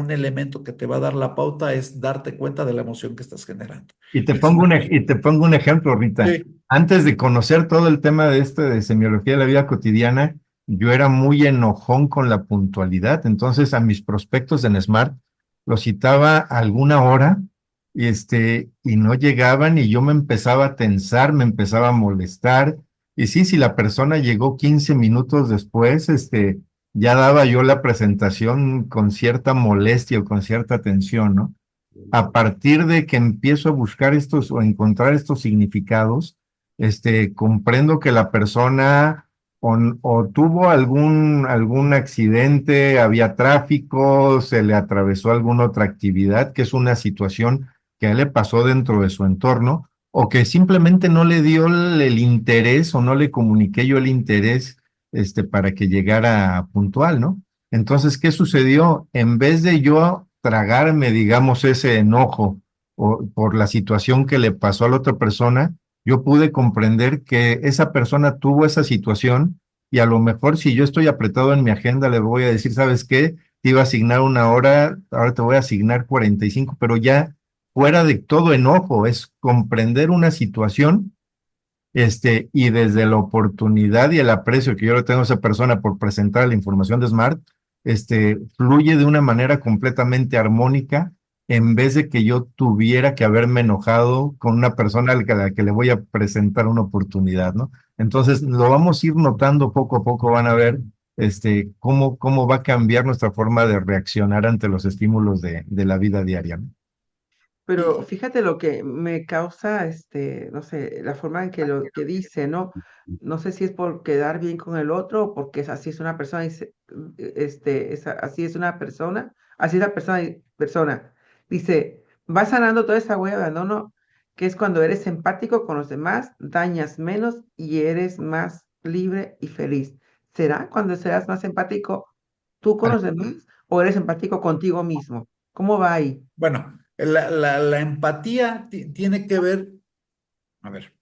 elemento que te va a dar la pauta es darte cuenta de la emoción que estás generando.
Y te
Y si
pongo y te pongo un ejemplo, Rita.
sí,
Antes de conocer todo el tema de semiología de la vida cotidiana, yo era muy enojón con la puntualidad. Entonces, a mis prospectos en Smart los citaba a alguna hora y no llegaban y yo me empezaba a tensar, me empezaba a molestar. Y sí, si la persona llegó 15 minutos después, ya daba yo la presentación con cierta molestia o con cierta tensión, ¿no? A partir de que empiezo a buscar estos o encontrar estos significados, comprendo que la persona o tuvo algún accidente, había tráfico, se le atravesó alguna otra actividad, que es una situación que a él le pasó dentro de su entorno, o que simplemente no le dio el interés o no le comuniqué yo el interés, para que llegara puntual, ¿no? Entonces, ¿qué sucedió? En vez de yo tragarme, digamos, ese enojo por la situación que le pasó a la otra persona, yo pude comprender que esa persona tuvo esa situación y a lo mejor si yo estoy apretado en mi agenda, le voy a decir, ¿sabes qué? Te iba a asignar una hora, ahora te voy a asignar 45, pero ya fuera de todo enojo, es comprender una situación y desde la oportunidad y el aprecio que yo le tengo a esa persona por presentar la información de Smart, fluye de una manera completamente armónica en vez de que yo tuviera que haberme enojado con una persona a la que le voy a presentar una oportunidad, ¿no? Entonces, lo vamos a ir notando poco a poco, van a ver, cómo va a cambiar nuestra forma de reaccionar ante los estímulos de la vida diaria, ¿no?
Pero
y
fíjate lo que me causa, no sé, la forma en que lo que dice, ¿no? No sé si es por quedar bien con el otro o porque así es una persona, así es una persona, así es la persona. Dice, va sanando toda esa hueva, ¿no? No. que es cuando eres empático con los demás, dañas menos y eres más libre y feliz. ¿Será cuando serás más empático tú con los demás o eres empático contigo mismo? ¿Cómo va ahí?
Bueno, la empatía tiene que ver, a ver,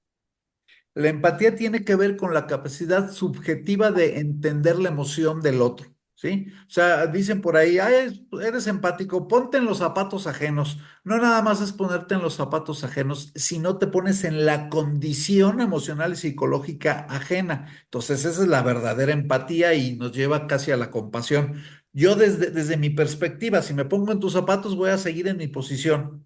la empatía tiene que ver con la capacidad subjetiva de entender la emoción del otro, ¿sí? O sea, dicen por ahí, "Ay, eres empático, ponte en los zapatos ajenos". No nada más es ponerte en los zapatos ajenos, sino te pones en la condición emocional y psicológica ajena. Entonces, esa es la verdadera empatía y nos lleva casi a la compasión. Yo desde mi perspectiva, si me pongo en tus zapatos, voy a seguir en mi posición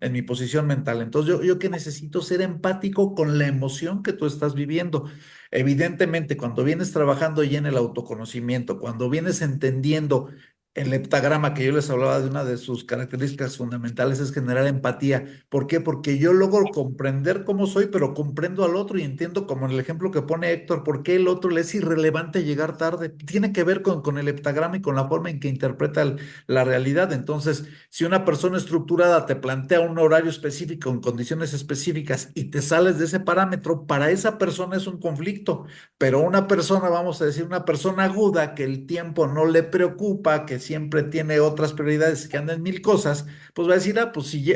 mental. Entonces, yo que necesito ser empático con la emoción que tú estás viviendo. Evidentemente, cuando vienes trabajando ya en el autoconocimiento, cuando vienes entendiendo el heptagrama que yo les hablaba de una de sus características fundamentales es generar empatía. ¿Por qué? Porque yo logro comprender cómo soy, pero comprendo al otro y entiendo, como en el ejemplo que pone Héctor, por qué el otro le es irrelevante llegar tarde. Tiene que ver con el heptagrama y con la forma en que interpreta la realidad. Entonces, si una persona estructurada te plantea un horario específico en condiciones específicas y te sales de ese parámetro, para esa persona es un conflicto. Pero una persona, vamos a decir, una persona aguda que el tiempo no le preocupa, que siempre tiene otras prioridades, que anda en mil cosas, pues va a decir, pues si,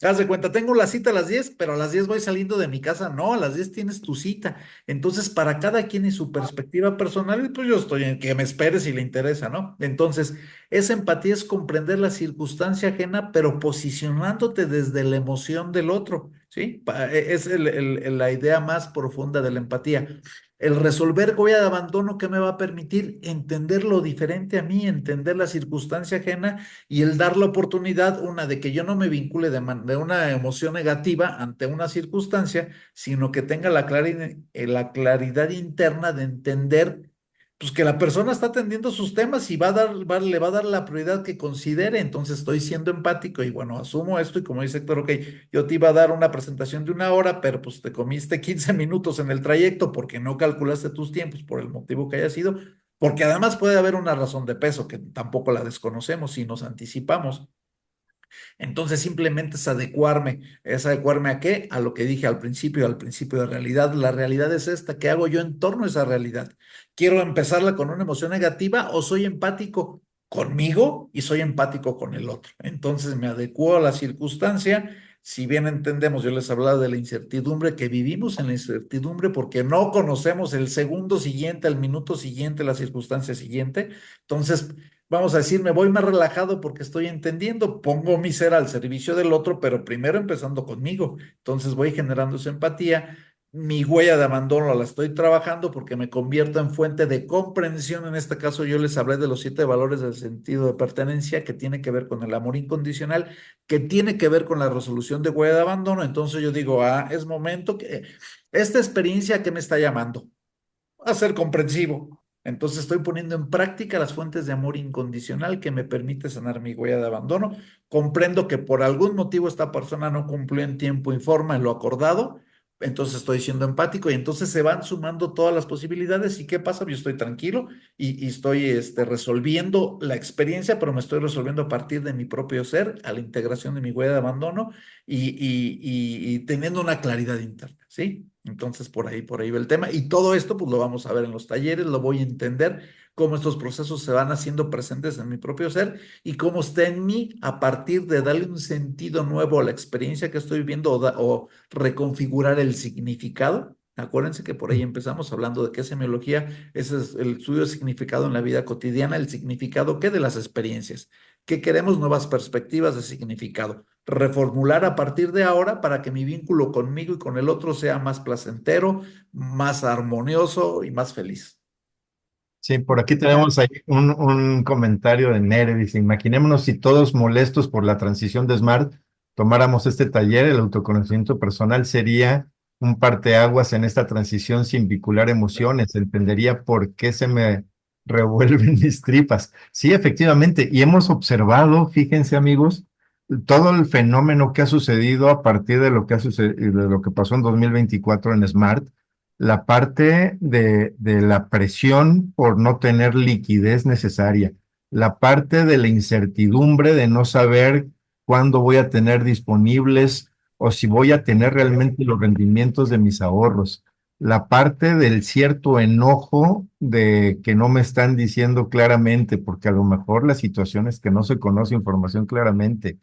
haz de cuenta, tengo la cita a las 10, pero a las 10 voy saliendo de mi casa. No, a las 10 tienes tu cita. Entonces, para cada quien y su perspectiva personal, pues yo estoy en que me espere si le interesa, ¿no? Entonces, esa empatía es comprender la circunstancia ajena, pero posicionándote desde la emoción del otro, ¿sí? Es la idea más profunda de la empatía. El resolver huella de abandono que me va a permitir entender lo diferente a mí, entender la circunstancia ajena y el dar la oportunidad, una, de que yo no me vincule de una emoción negativa ante una circunstancia, sino que tenga la claridad interna de entender pues que la persona está atendiendo sus temas y le va a dar la prioridad que considere. Entonces estoy siendo empático y bueno, asumo esto y como dice Héctor, ok, yo te iba a dar una presentación de 1 hora, pero pues te comiste 15 minutos en el trayecto porque no calculaste tus tiempos por el motivo que haya sido, porque además puede haber una razón de peso que tampoco la desconocemos si nos anticipamos. Entonces simplemente ¿es adecuarme a qué? A lo que dije al principio de realidad. La realidad es esta, ¿qué hago yo en torno a esa realidad? ¿Quiero empezarla con una emoción negativa o soy empático conmigo y soy empático con el otro? Entonces me adecuo a la circunstancia. Si bien entendemos, yo les hablaba de la incertidumbre, que vivimos en la incertidumbre porque no conocemos el segundo siguiente, el minuto siguiente, la circunstancia siguiente. Entonces, vamos a decir, me voy más relajado porque estoy entendiendo, pongo mi ser al servicio del otro, pero primero empezando conmigo. Entonces voy generando esa empatía. Mi huella de abandono la estoy trabajando porque me convierto en fuente de comprensión. En este caso yo les hablé de los 7 valores del sentido de pertenencia, que tiene que ver con el amor incondicional, que tiene que ver con la resolución de huella de abandono. Entonces yo digo, es momento que esta experiencia que me está llamando a ser comprensivo. Entonces estoy poniendo en práctica las fuentes de amor incondicional que me permite sanar mi huella de abandono. Comprendo que por algún motivo esta persona no cumplió en tiempo y forma en lo acordado. Entonces estoy siendo empático y entonces se van sumando todas las posibilidades. ¿Y qué pasa? Yo estoy tranquilo y estoy resolviendo la experiencia, pero me estoy resolviendo a partir de mi propio ser, a la integración de mi huella de abandono y teniendo una claridad interna, ¿sí? Entonces por ahí va el tema. Y todo esto, pues lo vamos a ver en los talleres, lo voy a entender, cómo estos procesos se van haciendo presentes en mi propio ser y cómo está en mí a partir de darle un sentido nuevo a la experiencia que estoy viviendo o reconfigurar el significado. Acuérdense que por ahí empezamos hablando de qué es semiología, ese es el estudio de significado en la vida cotidiana, el significado ¿qué? De las experiencias, que queremos nuevas perspectivas de significado reformular a partir de ahora para que mi vínculo conmigo y con el otro sea más placentero, más armonioso y más feliz.
Sí, por aquí tenemos ahí un comentario de Nere. Dice, imaginémonos si todos molestos por la transición de Smart tomáramos este taller, el autoconocimiento personal sería un parteaguas en esta transición sin vincular emociones. Entendería por qué se me revuelven mis tripas. Sí, efectivamente, y hemos observado, fíjense amigos, todo el fenómeno que ha sucedido a partir de lo que ha sucedido, de lo que pasó en 2024 en Smart, la parte de la presión por no tener liquidez necesaria, la parte de la incertidumbre de no saber cuándo voy a tener disponibles o si voy a tener realmente los rendimientos de mis ahorros. La parte del cierto enojo de que no me están diciendo claramente, porque a lo mejor la situación es que no se conoce información claramente.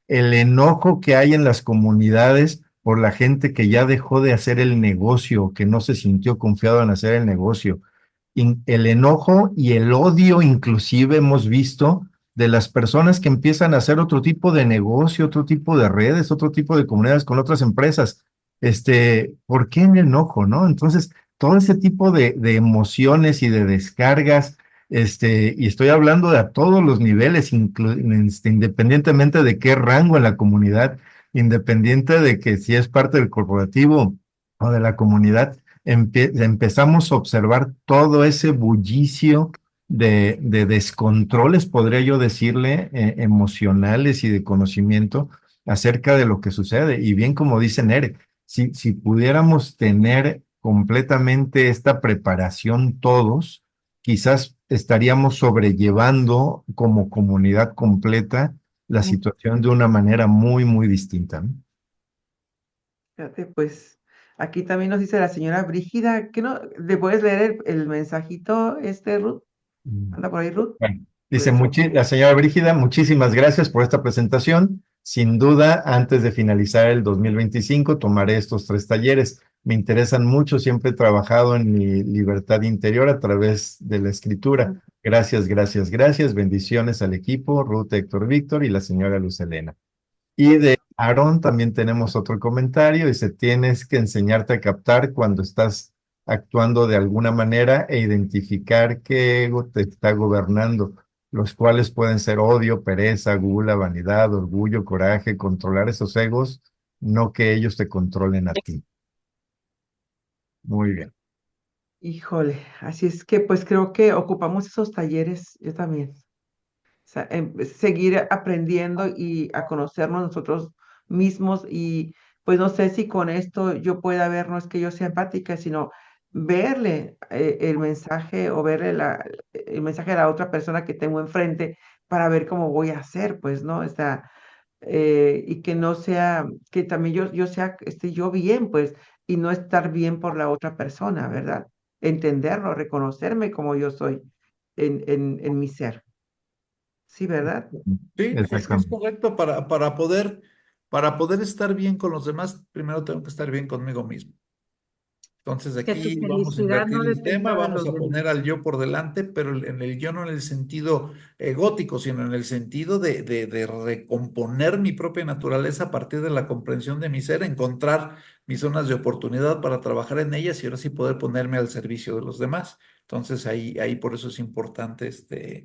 El enojo que hay en las comunidades por la gente que ya dejó de hacer el negocio, que no se sintió confiado en hacer el negocio. El enojo y el odio inclusive hemos visto de las personas que empiezan a hacer otro tipo de negocio, otro tipo de redes, otro tipo de comunidades con otras empresas. ¿Por qué el enojo, no? Entonces, todo ese tipo de emociones y de descargas, y estoy hablando de a todos los niveles, independientemente de qué rango en la comunidad, independiente de que si es parte del corporativo o de la comunidad, empezamos a observar todo ese bullicio de descontroles, podría yo decirle, emocionales y de conocimiento acerca de lo que sucede. Y bien como dice Nere, si pudiéramos tener completamente esta preparación todos, quizás estaríamos sobrellevando como comunidad completa la situación de una manera muy, muy distinta, ¿no?
Fíjate, pues aquí también nos dice la señora Brígida, que no, ¿le puedes leer el mensajito, Ruth?
Mm.
¿Anda por ahí, Ruth?
Bueno, dice
Pues,
la señora Brígida, muchísimas gracias por esta presentación. Sin duda, antes de finalizar el 2025, tomaré estos 3 talleres. Me interesan mucho, siempre he trabajado en mi libertad interior a través de la escritura. Gracias, gracias, gracias. Bendiciones al equipo, Ruth, Héctor, Víctor y la señora Luz Helena. Y de Aaron también tenemos otro comentario. Dice, tienes que enseñarte a captar cuando estás actuando de alguna manera e identificar qué ego te está gobernando, los cuales pueden ser odio, pereza, gula, vanidad, orgullo, coraje, controlar esos egos, no que ellos te controlen a ti. Muy bien.
híjole, así es que pues creo que ocupamos esos talleres, yo también. Sea, seguir aprendiendo y a conocernos nosotros mismos y pues no sé si con esto yo pueda ver, no es que yo sea empática, sino verle el mensaje o verle el mensaje a la otra persona que tengo enfrente para ver cómo voy a hacer, pues, ¿no? Y que no sea, que también yo sea, esté yo bien, pues, y no estar bien por la otra persona, ¿verdad? Entenderlo, reconocerme como yo soy en mi ser. Sí, ¿verdad?
Sí, sí, sí, es
Exactamente.
correcto. Para poder estar bien con los demás, primero tengo que estar bien conmigo mismo. Entonces
Que tu
aquí vamos a
felicidad
invertir
no
el tema,
dependa de
vamos
los
a
demás.
poner al yo por delante, pero en el yo no en el sentido egótico, sino en el sentido de recomponer mi propia naturaleza a partir de la comprensión de mi ser, encontrar mis zonas de oportunidad para trabajar en ellas y ahora sí poder ponerme al servicio de los demás. Entonces ahí por eso es importante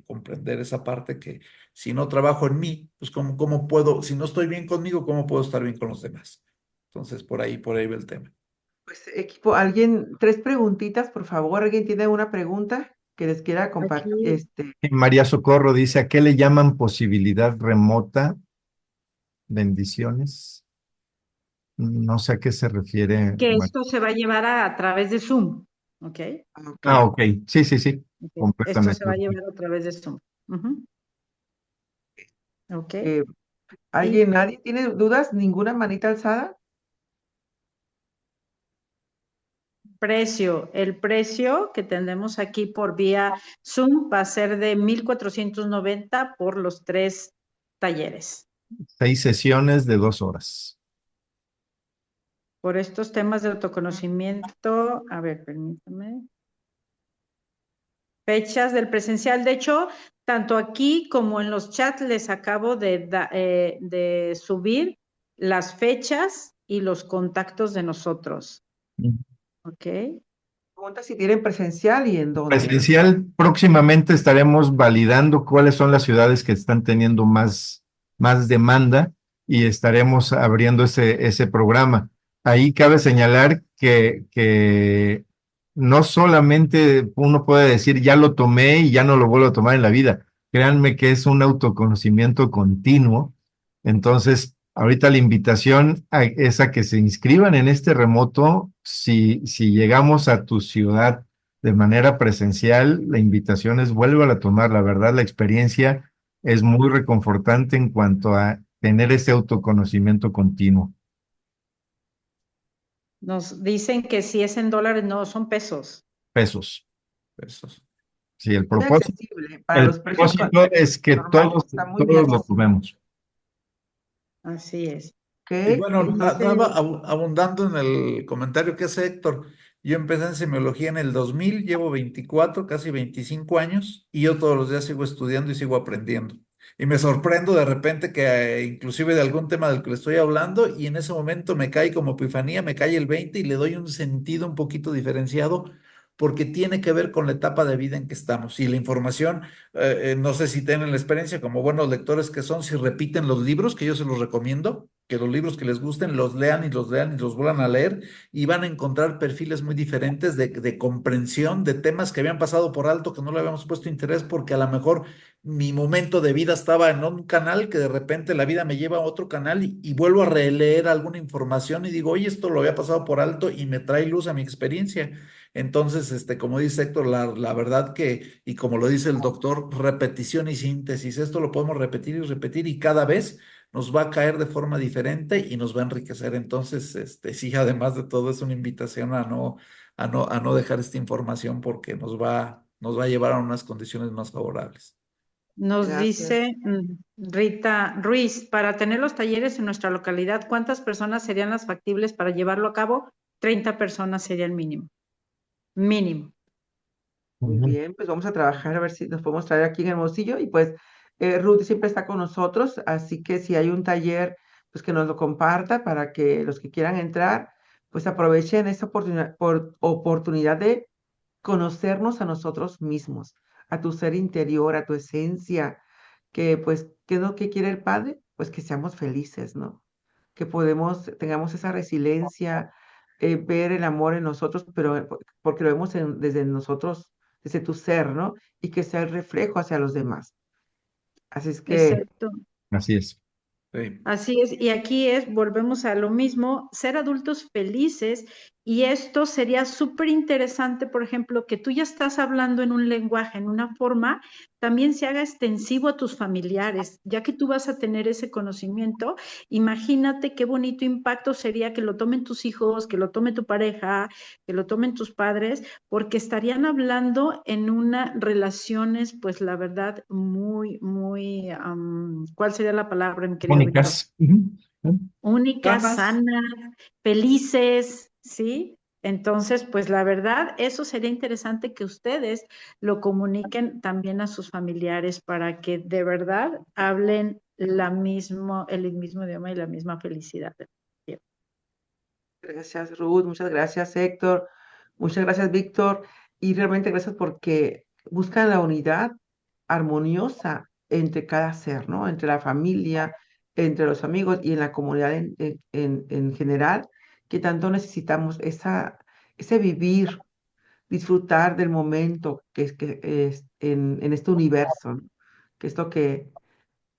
comprender esa parte que si no trabajo en mí, pues cómo puedo, si no estoy bien conmigo, ¿cómo puedo estar bien con los demás? Entonces por ahí va el tema.
Pues equipo, alguien, 3 preguntitas, por favor. ¿Alguien tiene una pregunta que les quiera compartir?
Aquí,
María Socorro dice, ¿a qué le llaman posibilidad remota? Bendiciones. No sé a qué se refiere.
que esto se va a llevar a través de Zoom, ¿ok?
Ok.
Ah, ok. Sí, sí, sí.
Ok. Esto se
Completamente.
va a llevar a través de Zoom. Ujú. ¿Ok?
Eh,
Y
nadie tiene dudas? ¿Ninguna manita alzada?
el precio que tendremos aquí por vía Zoom va a ser de 1,490 por los 3 talleres.
6 sesiones de 2 horas.
Por estos temas de autoconocimiento, a ver, permítame. Fechas del presencial. De hecho, tanto aquí como en los chats les acabo de subir las fechas y los contactos de nosotros. ¿Ok?
Pregunta si tienen presencial y en dónde.
Presencial, próximamente estaremos validando cuáles son las ciudades que están teniendo más demanda y estaremos abriendo ese programa. Ahí cabe señalar que no solamente uno puede decir ya lo tomé y ya no lo vuelvo a tomar en la vida. Créanme que es un autoconocimiento continuo. Entonces, ahorita la invitación es a que se inscriban en este remoto. Si llegamos a tu ciudad de manera presencial, la invitación es vuelva a tomar. La verdad, la experiencia es muy reconfortante en cuanto a tener ese autoconocimiento continuo.
Nos dicen que si es en dólares, no, son pesos.
Pesos.
Pesos.
Sí,
Muy accesible para
el
los precios
propósito es que
normales,
todos,
está muy bien
todos lo
accesible.
tomemos.
Así es.
¿Ok?
Y bueno,
Entonces,
abundando en el comentario que hace Héctor, yo empecé en semiología en el 2000, llevo 24, casi 25 años, y yo todos los días sigo estudiando y sigo aprendiendo. Y me sorprendo de repente que inclusive de algún tema del que le estoy hablando, y en ese momento me cae como epifanía, me cae el 20 y le doy un sentido un poquito diferenciado, porque tiene que ver con la etapa de vida en que estamos. Y la información, no sé si tienen la experiencia como buenos lectores que son, si repiten los libros, que yo se los recomiendo, que los libros que les gusten los lean y los lean y los vuelvan a leer, y van a encontrar perfiles muy diferentes de comprensión de temas que habían pasado por alto, que no le habíamos puesto interés, porque a lo mejor mi momento de vida estaba en un canal, que de repente la vida me lleva a otro canal y vuelvo a releer alguna información y digo, oye, esto lo había pasado por alto y me trae luz a mi experiencia. Entonces, como dice Héctor, la verdad que, y como lo dice el doctor, repetición y síntesis, esto lo podemos repetir y repetir y cada vez nos va a caer de forma diferente y nos va a enriquecer. Entonces, sí, además de todo, es una invitación a no dejar esta información porque nos va a llevar a unas condiciones más favorables.
Nos
gracias.
dice Rita Ruiz, para tener los talleres en nuestra localidad, ¿cuántas personas serían las factibles para llevarlo a cabo? 30 personas sería el mínimo. Mínimo.
Muy bien, pues vamos a trabajar a ver si nos podemos traer aquí en Hermosillo y pues Ruth siempre está con nosotros, así que si hay un taller, pues que nos lo comparta para que los que quieran entrar, pues aprovechen esta oportunidad de conocernos a nosotros mismos, a tu ser interior, a tu esencia, que pues, ¿qué es lo que quiere el Padre? Pues que seamos felices, ¿no? Que tengamos esa resiliencia, ver el amor en nosotros, pero porque lo vemos desde nosotros, desde tu ser, ¿no? Y que sea el reflejo hacia los demás. Así es que,
Exacto.
Así es.
Sí.
Así es, y aquí volvemos a lo mismo, ser adultos felices, y esto sería súper interesante, por ejemplo, que tú ya estás hablando en un lenguaje, en una forma, también se haga extensivo a tus familiares, ya que tú vas a tener ese conocimiento, imagínate qué bonito impacto sería que lo tomen tus hijos, que lo tome tu pareja, que lo tomen tus padres, porque estarían hablando en una relaciones, pues la verdad, muy, muy, ¿cuál sería la palabra, mi querido Víctor?
Mónicas. Ujú.
Únicas,
Sanas.
sanas, felices, ¿sí? Entonces, pues la verdad, eso sería interesante que ustedes lo comuniquen también a sus familiares para que de verdad hablen el mismo idioma y la misma felicidad.
gracias Ruth, muchas gracias Héctor, muchas gracias Víctor, y realmente gracias porque buscan la unidad armoniosa entre cada ser, ¿no? Entre la familia, entre los amigos y en la comunidad en general, que tanto necesitamos ese vivir, disfrutar del momento que es en este universo, ¿no? Que es lo que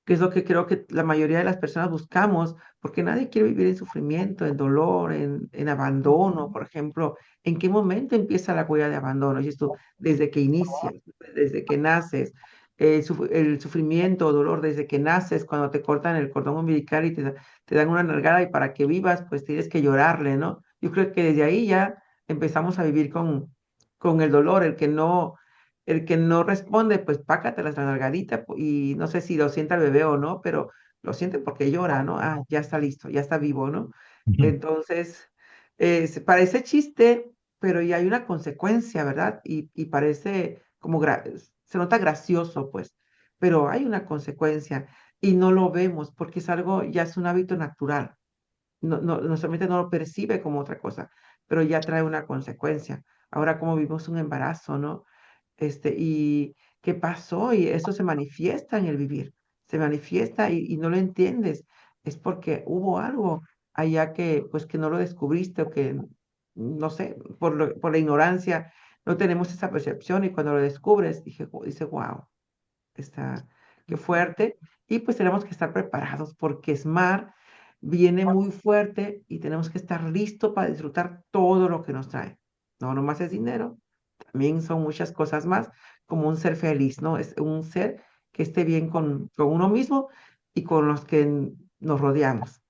es lo que creo que la mayoría de las personas buscamos, porque nadie quiere vivir en sufrimiento, en dolor, en abandono, por ejemplo. ¿En qué momento empieza la huella de abandono? Dices tú, desde que inicias, desde que naces, el sufrimiento o dolor desde que naces, cuando te cortan el cordón umbilical y te dan una nalgada y para que vivas, pues tienes que llorarle, ¿no? Yo creo que desde ahí ya empezamos a vivir con el dolor, el que no responde, pues pácate la nalgadita y no sé si lo sienta el bebé o no, pero lo siente porque llora, ¿no? Ah, ya está listo, ya está vivo, ¿no?
Ujú.
Entonces, parece chiste, pero ya hay una consecuencia, ¿verdad? Y parece se nota gracioso, pues, pero hay una consecuencia y no lo vemos porque es algo, ya es un hábito natural. Nuestra mente no lo percibe como otra cosa, pero ya trae una consecuencia. Ahora, como vivimos un embarazo, ¿no? Y qué pasó, y eso se manifiesta en el vivir, se manifiesta y no lo entiendes, es porque hubo algo allá que, pues, que no lo descubriste o que, no sé, por la ignorancia, no tenemos esa percepción y cuando lo descubres, dice, wow, está, qué fuerte, y pues tenemos que estar preparados porque SMART viene muy fuerte y tenemos que estar listos para disfrutar todo lo que nos trae. No nomás es dinero, también son muchas cosas más, como un ser feliz, ¿no? Es un ser que esté bien con uno mismo y con los que nos rodeamos.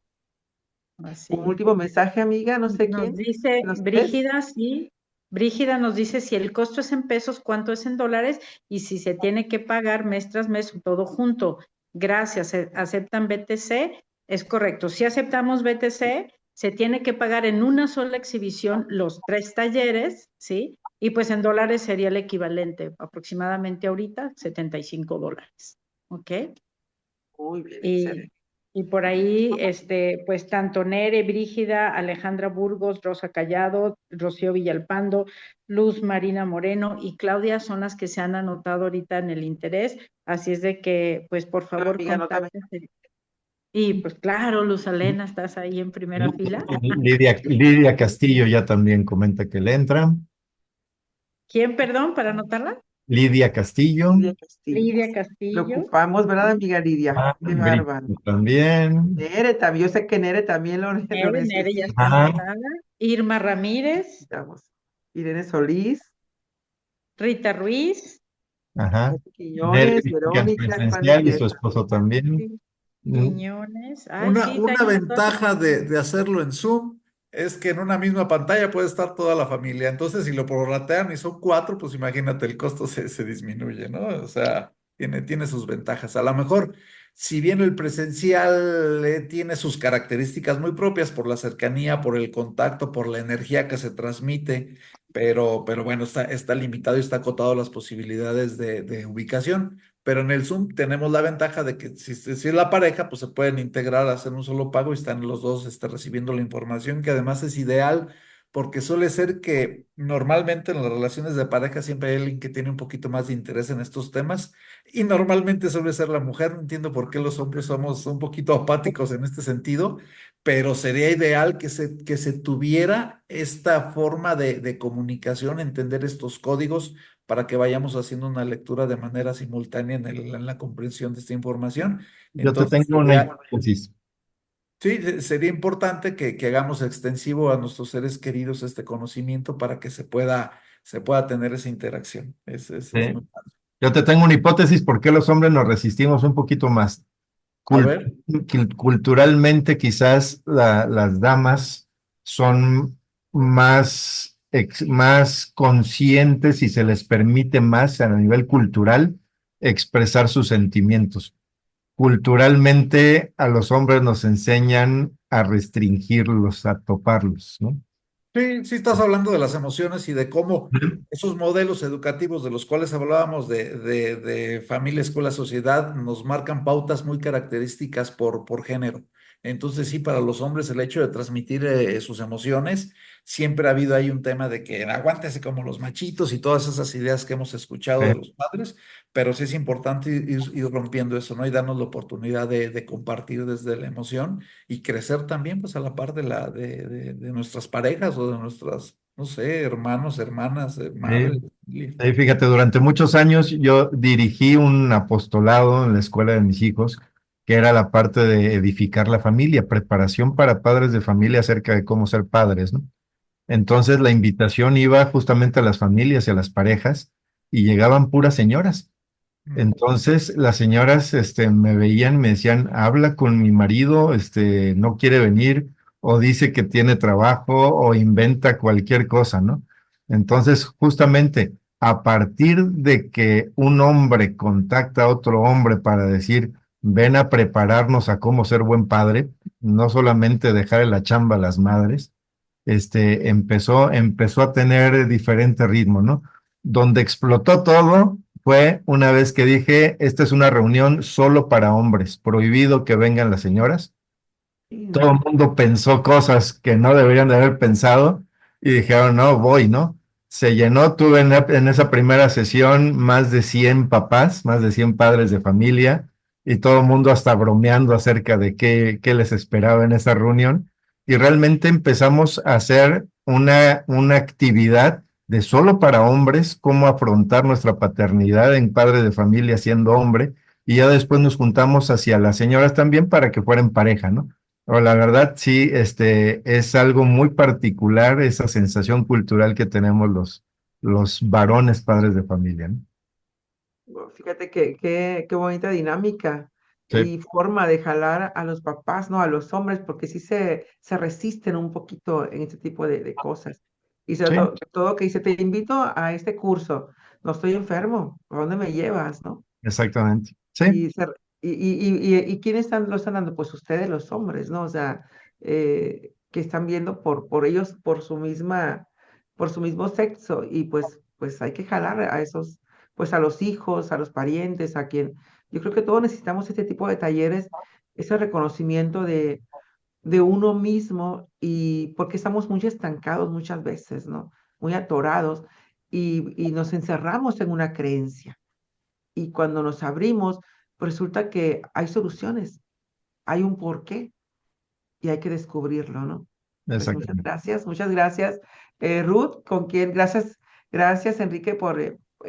Así.
Un último mensaje, amiga, no sé
Nos
quién.
dice
¿Los tres?
Brígida, sí. Brígida nos dice si el costo es en pesos, cuánto es en dólares y si se tiene que pagar mes tras mes todo junto. Gracias. ¿Aceptan BTC? Es correcto. Si aceptamos BTC, se tiene que pagar en una sola exhibición los 3 talleres, ¿sí? Y pues en dólares sería el equivalente, aproximadamente ahorita, $75. ¿Ok?
Muy bien,
Y,
excelente.
y por ahí, pues tanto Nere, Brígida, Alejandra Burgos, Rosa Callado, Rocío Villalpando, Luz Marina Moreno y Claudia son las que se han anotado ahorita en el interés. Así es de que, pues por favor,
Amiga, anótame.
contáctense. Y pues claro, Luz Alena, ¿estás ahí en primera fila?
Lidia Castillo ya también comenta que le entra.
¿Quién, perdón, para anotarla?
Lidia Castillo.
Lidia Castillo.
Lidia Castillo.
Preocupamos, ¿verdad, amiga Lidia? Qué bárbaro.
Brito también.
Nere también, yo sé que Nere también lo
Nere ya está
necesita.
Ajá,
anotada. Irma Ramírez,
Vamos. Irene Solís,
Rita Ruiz.
ajá.
Quiñones,
Ya es
Verónica, Juan
presencial y su
Mendieta.
esposo también. Mm,
Quiñones. Ay,
Una,
sí, está
una
ahí todas
ventaja
las-
de hacerlo en Zoom es que en una misma pantalla puede estar toda la familia. Entonces, si lo prorratean y son cuatro, pues imagínate, el costo se disminuye, ¿no? O sea, tiene sus ventajas. A lo mejor, si bien el presencial tiene sus características muy propias por la cercanía, por el contacto, por la energía que se transmite, pero bueno, está limitado y está acotado las posibilidades de ubicación. Pero en el Zoom tenemos la ventaja de que si es la pareja, pues se pueden integrar, hacer un solo pago y están los dos recibiendo la información, que además es ideal porque suele ser que normalmente en las relaciones de pareja siempre hay alguien que tiene un poquito más de interés en estos temas y normalmente suele ser la mujer. No entiendo por qué los hombres somos un poquito apáticos en este sentido, pero sería ideal que se tuviera esta forma de comunicación, entender estos códigos para que vayamos haciendo una lectura de manera simultánea en la comprensión de esta información.
Yo te
Entonces,
tengo una hipótesis.
sí, sería importante que hagamos extensivo a nuestros seres queridos este conocimiento para que se pueda tener esa interacción. Es
¿Sí?
muy padre.
Yo te tengo una hipótesis por qué los hombres nos resistimos un poquito más.
A
Cul-
ver,
Culturalmente, quizás las damas son más conscientes y se les permite más a nivel cultural expresar sus sentimientos. Culturalmente, a los hombres nos enseñan a restringirlos, a toparlos, ¿no?
sí, sí estás hablando de las emociones y de cómo esos modelos educativos de los cuales hablábamos de familia, escuela, sociedad, nos marcan pautas muy características por género. Entonces, sí, para los hombres el hecho de transmitir sus emociones, siempre ha habido ahí un tema de que aguántese como los machitos y todas esas ideas que hemos escuchado de los padres, pero sí es importante ir rompiendo eso, ¿no? Y darnos la oportunidad de compartir desde la emoción y crecer también pues a la par de nuestras parejas o de nuestras, no sé, hermanos, hermanas, madres.
Sí.
Familia.
Sí, fíjate, durante muchos años yo dirigí un apostolado en la escuela de mis hijos, que era la parte de edificar la familia, preparación para padres de familia acerca de cómo ser padres, ¿no? Entonces la invitación iba justamente a las familias y a las parejas y llegaban puras señoras.
Mm.
Entonces las señoras me veían, me decían, habla con mi marido, no quiere venir o dice que tiene trabajo o inventa cualquier cosa, ¿no? Entonces justamente a partir de que un hombre contacta a otro hombre para decir, ven a prepararnos a cómo ser buen padre, no solamente dejar en la chamba a las madres, empezó a tener diferente ritmo, ¿no? Donde explotó todo fue una vez que dije, esta es una reunión solo para hombres, prohibido que vengan las señoras.
Sí,
Todo el
¿no?
mundo pensó cosas que no deberían de haber pensado y dijeron, no, voy, ¿no? Se llenó, tuve en esa primera sesión más de 100 papás, más de 100 padres de familia y todo el mundo hasta bromeando acerca de qué les esperaba en esa reunión. Y realmente empezamos a hacer una actividad de solo para hombres, cómo afrontar nuestra paternidad en padre de familia siendo hombre, y ya después nos juntamos hacia las señoras también para que fueran pareja, ¿no? O la verdad, sí, es algo muy particular esa sensación cultural que tenemos los varones padres de familia, ¿no?
Fíjate qué bonita dinámica.
Sí,
y forma de jalar a los papás, ¿no? A los hombres, porque sí se resisten un poquito en este tipo de cosas. Y sobre
sí,
todo que dice, te invito a este curso, no estoy enfermo, ¿a dónde me llevas, no?
exactamente. Sí,
Y, y ¿quiénes lo están dando? Pues ustedes, los hombres, ¿no? O sea, que están viendo por ellos, por su mismo sexo, y pues hay que jalar a esos, pues a los hijos, a los parientes, a quien, yo creo que todos necesitamos este tipo de talleres, ese reconocimiento de uno mismo, y porque estamos muy estancados muchas veces, ¿no? Muy atorados, y nos encerramos en una creencia y cuando nos abrimos, pues resulta que hay soluciones, hay un porqué y hay que descubrirlo, ¿no? Pues
exactamente.
muchas gracias, Ruth, gracias, gracias Enrique